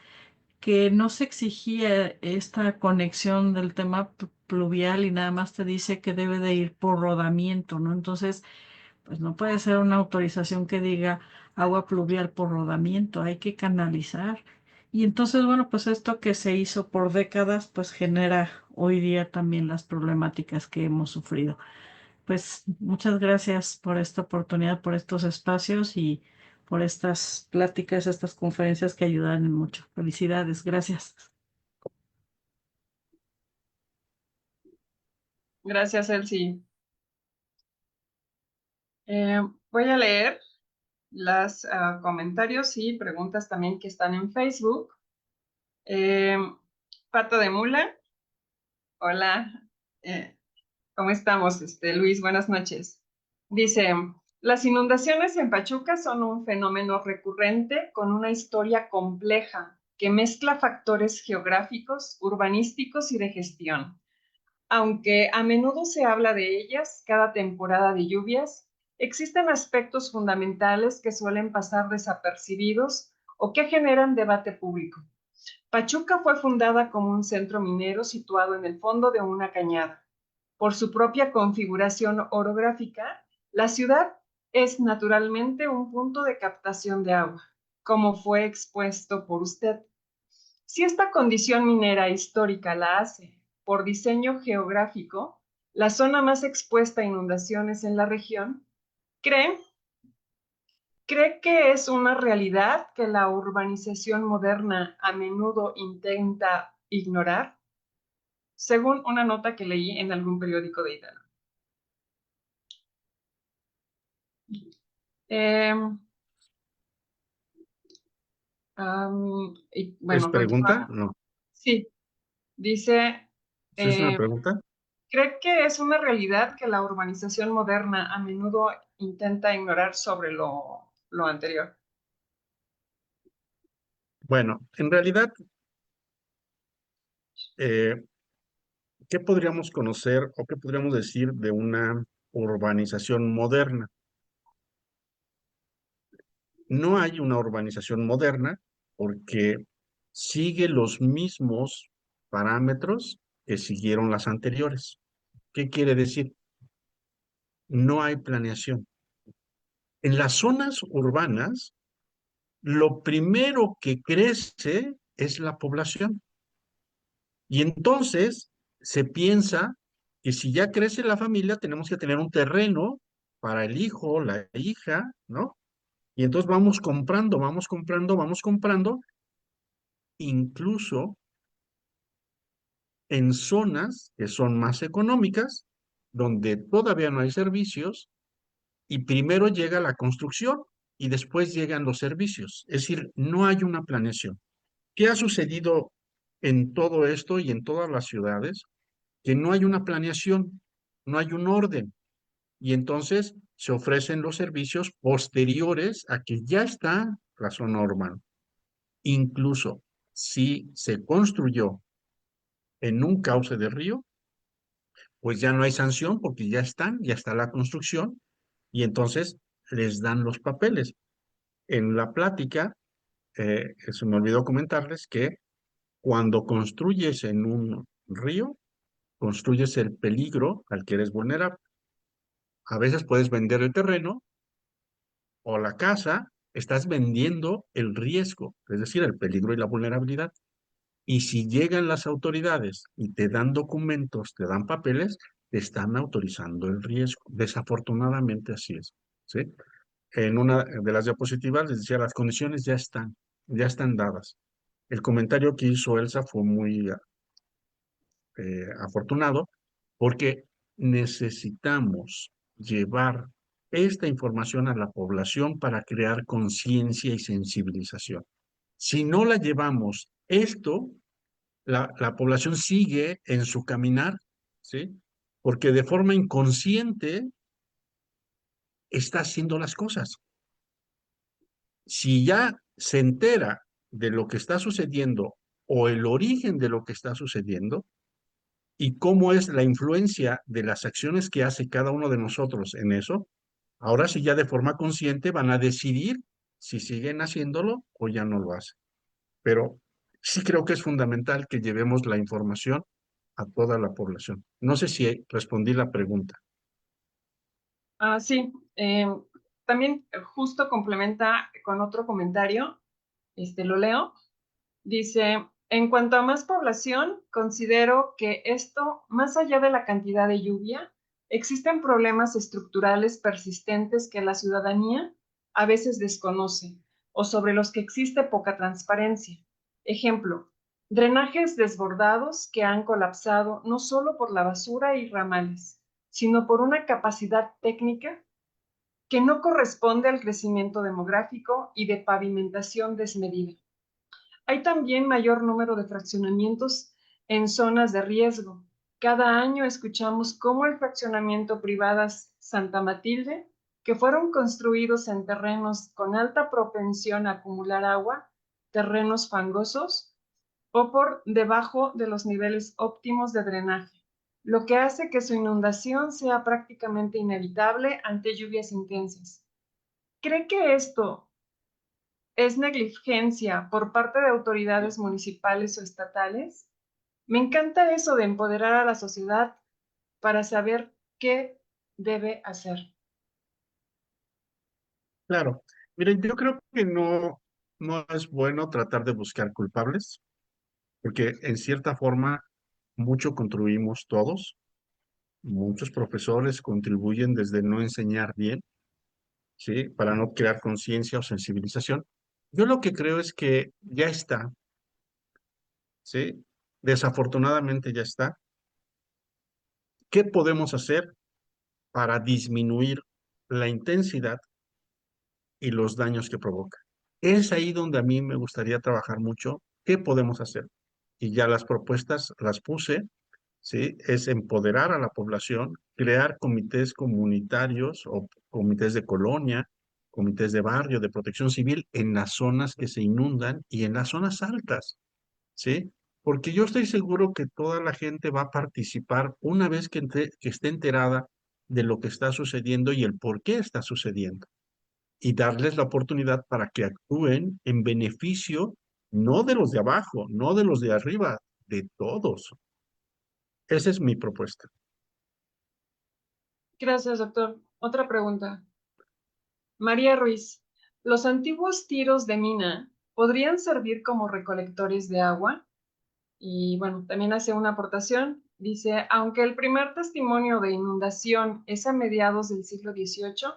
que no se exigía esta conexión del tema pluvial y nada más te dice que debe de ir por rodamiento, ¿no? Entonces, pues no puede ser una autorización que diga agua pluvial por rodamiento, hay que canalizar. Y entonces, bueno, pues esto que se hizo por décadas, pues genera hoy día también las problemáticas que hemos sufrido. Pues muchas gracias por esta oportunidad, por estos espacios y por estas pláticas, estas conferencias que ayudan mucho. Felicidades, gracias. Gracias, Elsie. Voy a leer los comentarios y preguntas también que están en Facebook. Pato de Mula, hola, ¿cómo estamos? Luis, buenas noches. Dice, las inundaciones en Pachuca son un fenómeno recurrente con una historia compleja que mezcla factores geográficos, urbanísticos y de gestión. Aunque a menudo se habla de ellas cada temporada de lluvias, existen aspectos fundamentales que suelen pasar desapercibidos o que generan debate público. Pachuca fue fundada como un centro minero situado en el fondo de una cañada. Por su propia configuración orográfica, la ciudad es naturalmente un punto de captación de agua, como fue expuesto por usted. Si esta condición minera histórica la hace por diseño geográfico, la zona más expuesta a inundaciones en la región, ¿cree que es una realidad que la urbanización moderna a menudo intenta ignorar? Según una nota que leí en algún periódico de Hidalgo. Y ¿Es bueno, pregunta? continúa. No. Sí, dice, ¿Sí es una pregunta? ¿cree que es una realidad que la urbanización moderna a menudo intenta ignorar sobre lo anterior? Bueno, en realidad, ¿qué podríamos conocer o qué podríamos decir de una urbanización moderna? No hay una urbanización moderna porque sigue los mismos parámetros que siguieron las anteriores. ¿Qué quiere decir? No hay planeación. En las zonas urbanas, lo primero que crece es la población. Y entonces se piensa que si ya crece la familia, tenemos que tener un terreno para el hijo, la hija, ¿no? Y entonces vamos comprando, vamos comprando, vamos comprando, incluso en zonas que son más económicas, donde todavía no hay servicios, y primero llega la construcción y después llegan los servicios. Es decir, no hay una planeación. ¿Qué ha sucedido en todo esto y en todas las ciudades? Que no hay una planeación, no hay un orden, y entonces se ofrecen los servicios posteriores a que ya está la zona urbana. Incluso si se construyó en un cauce de río, pues ya no hay sanción porque ya está la construcción, y entonces les dan los papeles. En la plática, se me olvidó comentarles que cuando construyes en un río, construyes el peligro al que eres vulnerable. A veces puedes vender el terreno o la casa, estás vendiendo el riesgo, es decir, el peligro y la vulnerabilidad. Y si llegan las autoridades y te dan documentos, te dan papeles, te están autorizando el riesgo. Desafortunadamente así es, ¿sí? En una de las diapositivas les decía, las condiciones ya están dadas. El comentario que hizo Elsa fue muy afortunado porque necesitamos llevar esta información a la población para crear conciencia y sensibilización. Si no la llevamos, la población sigue en su caminar, ¿sí? Porque de forma inconsciente está haciendo las cosas. Si ya se entera de lo que está sucediendo o el origen de lo que está sucediendo y cómo es la influencia de las acciones que hace cada uno de nosotros en eso, ahora sí ya de forma consciente van a decidir si siguen haciéndolo o ya no lo hacen. Pero sí creo que es fundamental que llevemos la información a toda la población. No sé si respondí la pregunta. Sí, también justo complementa con otro comentario, lo leo. Dice, en cuanto a más población, considero que esto, más allá de la cantidad de lluvia, existen problemas estructurales persistentes que la ciudadanía a veces desconoce o sobre los que existe poca transparencia. Ejemplo, drenajes desbordados que han colapsado no solo por la basura y ramales, sino por una capacidad técnica que no corresponde al crecimiento demográfico y de pavimentación desmedida. Hay también mayor número de fraccionamientos en zonas de riesgo. Cada año escuchamos cómo el fraccionamiento Privadas Santa Matilde, que fueron construidos en terrenos con alta propensión a acumular agua, terrenos fangosos, o por debajo de los niveles óptimos de drenaje, lo que hace que su inundación sea prácticamente inevitable ante lluvias intensas. ¿Cree que esto es negligencia por parte de autoridades municipales o estatales? Me encanta eso de empoderar a la sociedad para saber qué debe hacer. Claro. Miren, yo creo que no es bueno tratar de buscar culpables, porque en cierta forma mucho contribuimos todos. Muchos profesores contribuyen desde no enseñar bien, ¿sí? Para no crear conciencia o sensibilización. Yo lo que creo es que ya está, ¿sí? Desafortunadamente ya está. ¿Qué podemos hacer para disminuir la intensidad y los daños que provoca? Es ahí donde a mí me gustaría trabajar mucho. ¿Qué podemos hacer? Y ya las propuestas las puse, ¿sí? Es empoderar a la población, crear comités comunitarios o comités de colonia, comités de barrio, de protección civil en las zonas que se inundan y en las zonas altas, ¿sí? Porque yo estoy seguro que toda la gente va a participar una vez que esté enterada de lo que está sucediendo y el por qué está sucediendo, y darles la oportunidad para que actúen en beneficio no de los de abajo, no de los de arriba, de todos. Esa es mi propuesta. Gracias, doctor. Otra pregunta. María Ruiz, ¿los antiguos tiros de mina podrían servir como recolectores de agua? Y bueno, también hace una aportación. Dice, aunque el primer testimonio de inundación es a mediados del siglo XVIII,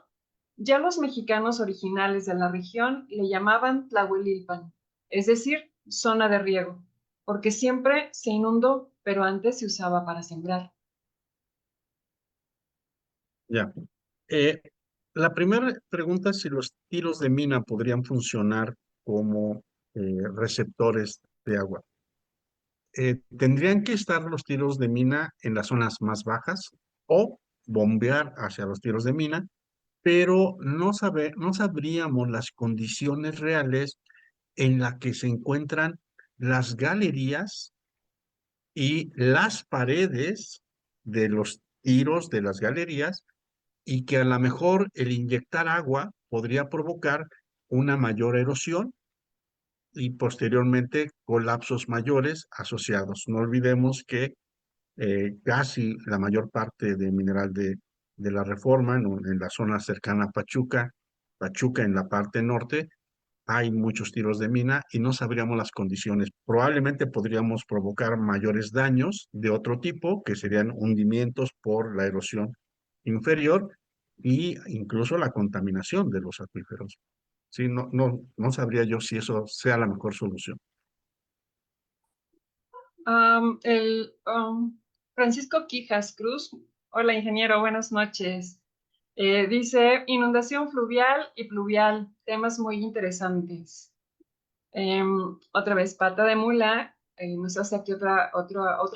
ya los mexicanos originales de la región le llamaban Tlahuelilpan, es decir, zona de riego, porque siempre se inundó, pero antes se usaba para sembrar. Ya. Eh, la primera pregunta es si los tiros de mina podrían funcionar como receptores de agua. Tendrían que estar los tiros de mina en las zonas más bajas o bombear hacia los tiros de mina, pero no sabríamos las condiciones reales en las que se encuentran las galerías y las paredes de los tiros de las galerías, y que a lo mejor el inyectar agua podría provocar una mayor erosión y posteriormente colapsos mayores asociados. No olvidemos que casi la mayor parte del mineral de la Reforma, en la zona cercana a Pachuca en la parte norte, hay muchos tiros de mina y no sabríamos las condiciones. Probablemente podríamos provocar mayores daños de otro tipo, que serían hundimientos por la erosión inferior e incluso la contaminación de los acuíferos. Sí, no sabría yo si eso sea la mejor solución. Francisco Quijas Cruz, hola ingeniero, buenas noches. Dice, inundación fluvial y pluvial, temas muy interesantes. Otra vez, Pata de Mula, nos hace aquí otra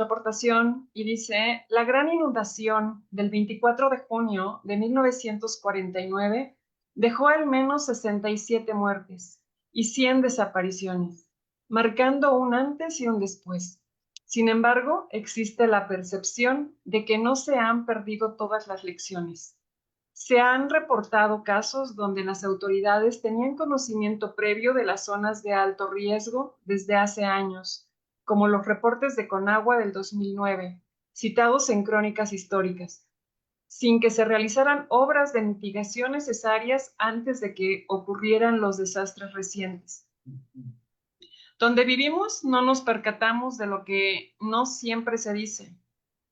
aportación y dice, la gran inundación del 24 de junio de 1949 dejó al menos 67 muertes y 100 desapariciones, marcando un antes y un después. Sin embargo, existe la percepción de que no se han perdido todas las lecciones. Se han reportado casos donde las autoridades tenían conocimiento previo de las zonas de alto riesgo desde hace años, como los reportes de Conagua del 2009, citados en crónicas históricas, sin que se realizaran obras de mitigación necesarias antes de que ocurrieran los desastres recientes. Donde vivimos no nos percatamos de lo que no siempre se dice,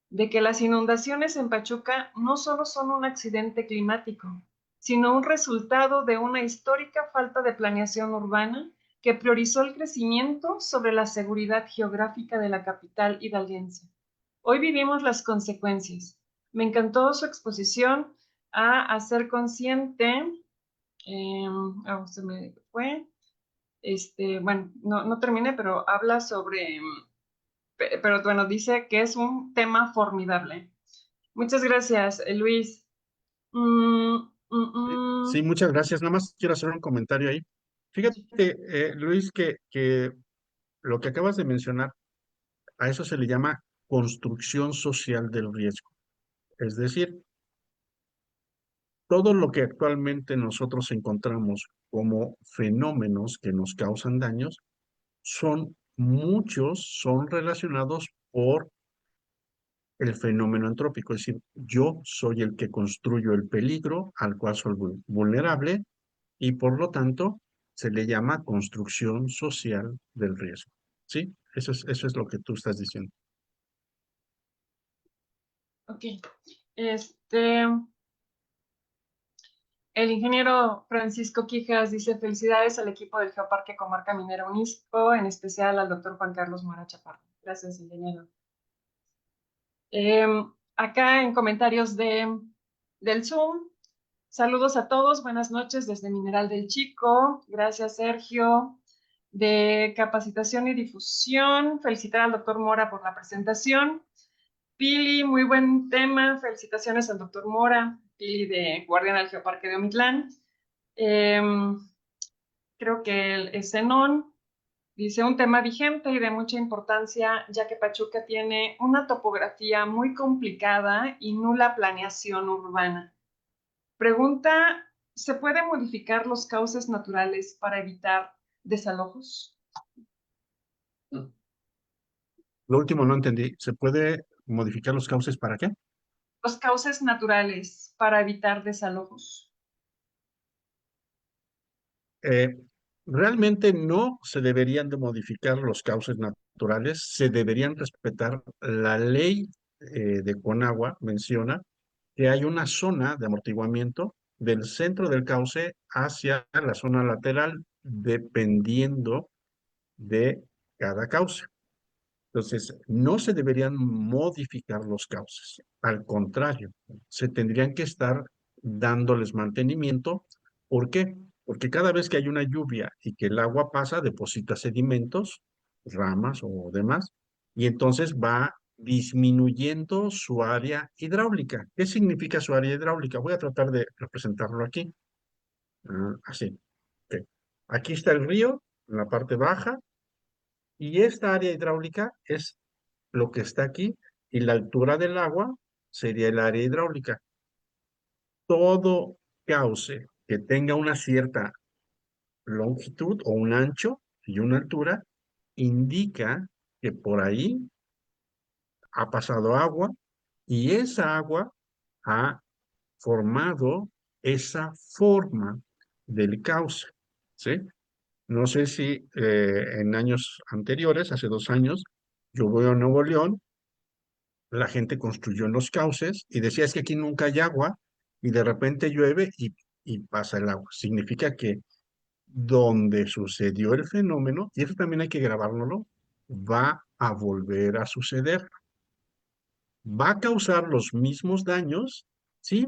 de que las inundaciones en Pachuca no solo son un accidente climático, sino un resultado de una histórica falta de planeación urbana que priorizó el crecimiento sobre la seguridad geográfica de la capital hidalguense. Hoy vivimos las consecuencias. Me encantó su exposición a hacer consciente, se me fue, bueno, no terminé, pero habla sobre, pero bueno, dice que es un tema formidable. Muchas gracias, Luis. Sí, muchas gracias. Nada más quiero hacer un comentario ahí. Fíjate, Luis, que lo que acabas de mencionar, a eso se le llama construcción social del riesgo. Es decir, todo lo que actualmente nosotros encontramos como fenómenos que nos causan daños, son relacionados por el fenómeno antrópico. Es decir, yo soy el que construyo el peligro al cual soy vulnerable y por lo tanto se le llama construcción social del riesgo. ¿Sí? Eso es lo que tú estás diciendo. Ok. El ingeniero Francisco Quijas dice: felicidades al equipo del Geoparque Comarca Minera Unisco, en especial al doctor Juan Carlos Mora Chaparro. Gracias, ingeniero. Acá en comentarios del Zoom, saludos a todos, buenas noches desde Mineral del Chico. Gracias, Sergio. De capacitación y difusión, felicitar al doctor Mora por la presentación. Pili, muy buen tema. Felicitaciones al doctor Mora, Pili de Guardián del Geoparque de Omitlán. Creo que el Zenón dice: un tema vigente y de mucha importancia, ya que Pachuca tiene una topografía muy complicada y nula planeación urbana. Pregunta: ¿se puede modificar los cauces naturales para evitar desalojos? Lo último no entendí. ¿Se puede modificar los cauces para qué? Los cauces naturales para evitar desalojos. Eh, Realmente no se deberían de modificar los cauces naturales, se deberían respetar la ley de Conagua, menciona que hay una zona de amortiguamiento del centro del cauce hacia la zona lateral, dependiendo de cada cauce. Entonces, no se deberían modificar los cauces. Al contrario, se tendrían que estar dándoles mantenimiento. ¿Por qué? Porque cada vez que hay una lluvia y que el agua pasa, deposita sedimentos, ramas o demás, y entonces va disminuyendo su área hidráulica. ¿Qué significa su área hidráulica? Voy a tratar de representarlo aquí. Así. Ok. Aquí está el río, en la parte baja, y esta área hidráulica es lo que está aquí, y la altura del agua sería el área hidráulica. Todo cauce que tenga una cierta longitud o un ancho y una altura indica que por ahí ha pasado agua y esa agua ha formado esa forma del cauce, ¿sí? No sé si en años anteriores, hace 2 años, yo voy a Nuevo León, la gente construyó en los cauces y decía: es que aquí nunca hay agua, y de repente llueve y pasa el agua. Significa que donde sucedió el fenómeno, y eso también hay que grabárnoslo, va a volver a suceder. Va a causar los mismos daños, ¿sí?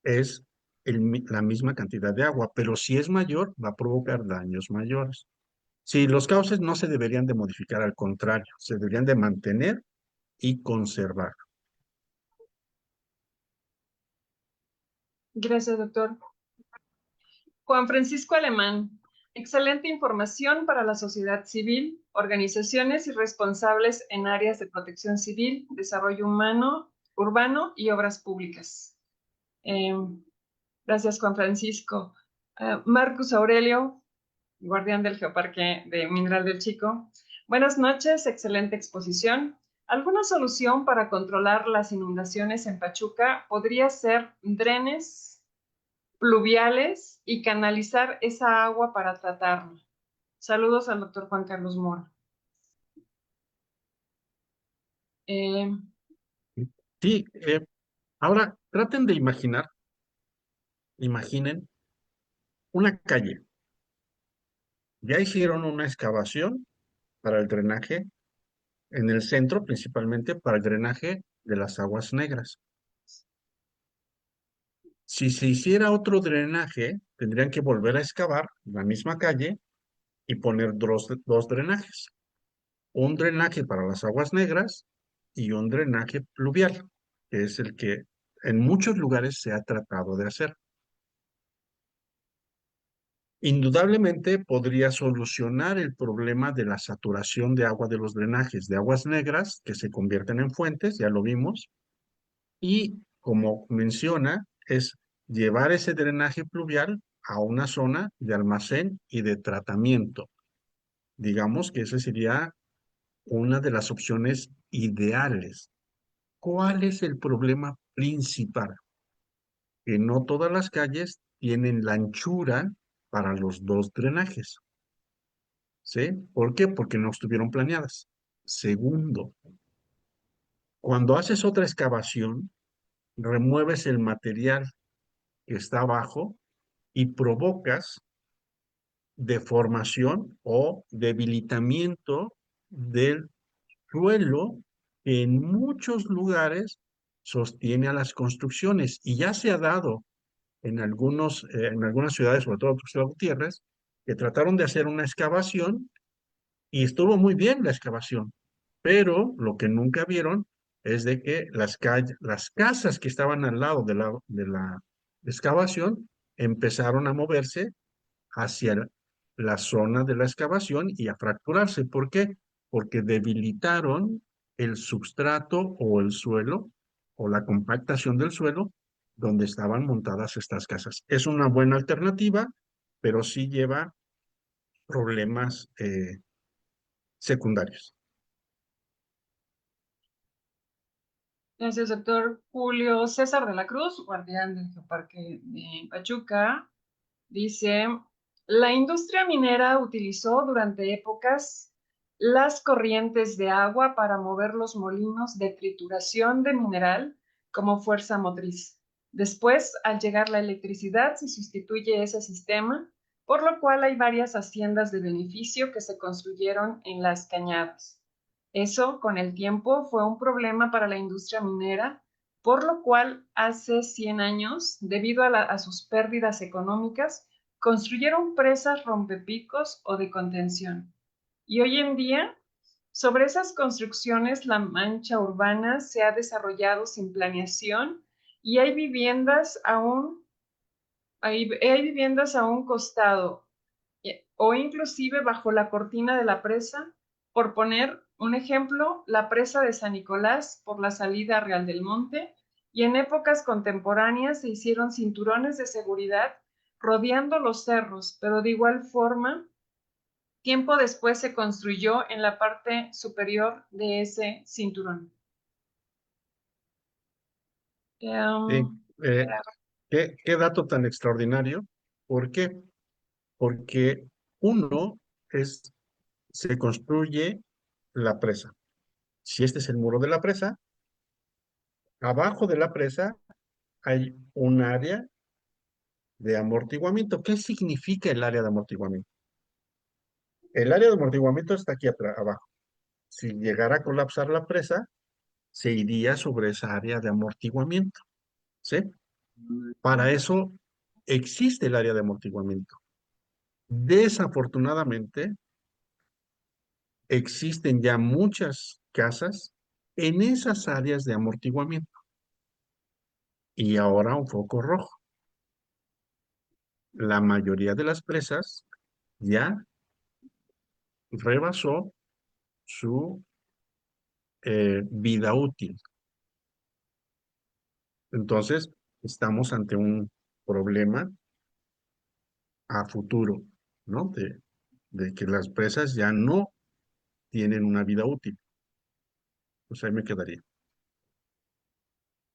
Es la misma cantidad de agua, pero si es mayor, va a provocar daños mayores. Sí, los cauces no se deberían de modificar, al contrario, se deberían de mantener y conservar. Gracias, doctor. Juan Francisco Alemán: excelente información para la sociedad civil, organizaciones y responsables en áreas de protección civil, desarrollo humano, urbano y obras públicas. Gracias, Juan Francisco. Marcus Aurelio, guardián del Geoparque de Mineral del Chico: buenas noches, excelente exposición. ¿Alguna solución para controlar las inundaciones en Pachuca podría ser drenes pluviales y canalizar esa agua para tratarla? Saludos al doctor Juan Carlos Mora. Eh, 'Sí, ahora traten de imaginar Imaginen una calle. Ya hicieron una excavación para el drenaje, en el centro principalmente para el drenaje de las aguas negras. Si se hiciera otro drenaje, tendrían que volver a excavar la misma calle y poner dos drenajes. Un drenaje para las aguas negras y un drenaje pluvial, que es el que en muchos lugares se ha tratado de hacer. Indudablemente podría solucionar el problema de la saturación de agua de los drenajes de aguas negras que se convierten en fuentes, ya lo vimos, y como menciona, es llevar ese drenaje pluvial a una zona de almacén y de tratamiento. Digamos que esa sería una de las opciones ideales. ¿Cuál es el problema principal? Que no todas las calles tienen la anchura para los dos drenajes. ¿Sí? ¿Por qué? Porque no estuvieron planeadas. Segundo, cuando haces otra excavación, remueves el material que está abajo y provocas deformación o debilitamiento del suelo que en muchos lugares sostiene a las construcciones y ya se ha dado en algunas ciudades, sobre todo Tuxtla Gutiérrez, que trataron de hacer una excavación y estuvo muy bien la excavación, pero lo que nunca vieron es de que las casas que estaban al lado de la excavación empezaron a moverse hacia la zona de la excavación y a fracturarse. ¿Por qué? Porque debilitaron el substrato o el suelo o la compactación del suelo donde estaban montadas estas casas. Es una buena alternativa, pero sí lleva problemas secundarios. Gracias, doctor Julio César de la Cruz, guardián del Geoparque de Pachuca. Dice, la industria minera utilizó durante épocas las corrientes de agua para mover los molinos de trituración de mineral como fuerza motriz. Después, al llegar la electricidad, se sustituye ese sistema, por lo cual hay varias haciendas de beneficio que se construyeron en las cañadas. Eso, con el tiempo, fue un problema para la industria minera, por lo cual hace 100 años, debido a sus pérdidas económicas, construyeron presas rompepicos o de contención. Y hoy en día, sobre esas construcciones, la mancha urbana se ha desarrollado sin planeación y hay viviendas hay viviendas a un costado o inclusive bajo la cortina de la presa. Por poner un ejemplo, la presa de San Nicolás por la salida a Real del Monte, y en épocas contemporáneas se hicieron cinturones de seguridad rodeando los cerros, pero de igual forma, tiempo después se construyó en la parte superior de ese cinturón. Sí, qué dato tan extraordinario. ¿Por qué? Porque uno se construye la presa. Si este es el muro de la presa, abajo de la presa hay un área de amortiguamiento. ¿Qué significa el área de amortiguamiento? El área de amortiguamiento está aquí abajo. Si llegara a colapsar la presa, se iría sobre esa área de amortiguamiento. ¿Sí? Para eso existe el área de amortiguamiento. Desafortunadamente, existen ya muchas casas en esas áreas de amortiguamiento. Y ahora un foco rojo. La mayoría de las presas ya rebasó su vida útil. Entonces, estamos ante un problema a futuro, ¿no? De que las presas ya no tienen una vida útil. Pues ahí me quedaría.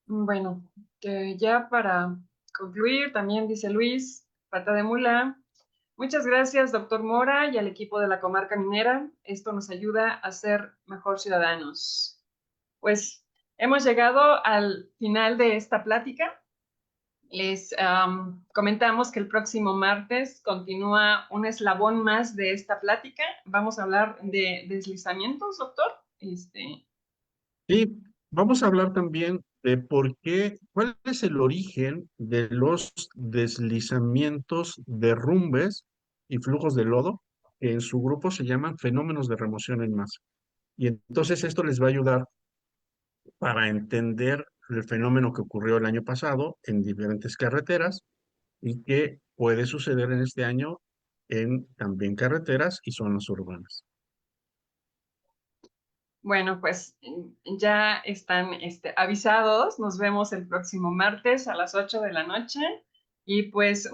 Bueno, ya para concluir, también dice Luis, pata de mula. Muchas gracias, doctor Mora, y al equipo de la comarca minera. Esto nos ayuda a ser mejor ciudadanos. Pues hemos llegado al final de esta plática. Les comentamos que el próximo martes continúa un eslabón más de esta plática. Vamos a hablar de deslizamientos, doctor. Y vamos a hablar también de cuál es el origen de los deslizamientos, derrumbes y flujos de lodo, que en su grupo se llaman fenómenos de remoción en masa. Y entonces esto les va a ayudar para entender el fenómeno que ocurrió el año pasado en diferentes carreteras y que puede suceder en este año en también carreteras y zonas urbanas. Bueno, pues ya están avisados. Nos vemos el próximo martes a las 8 de la noche. Y pues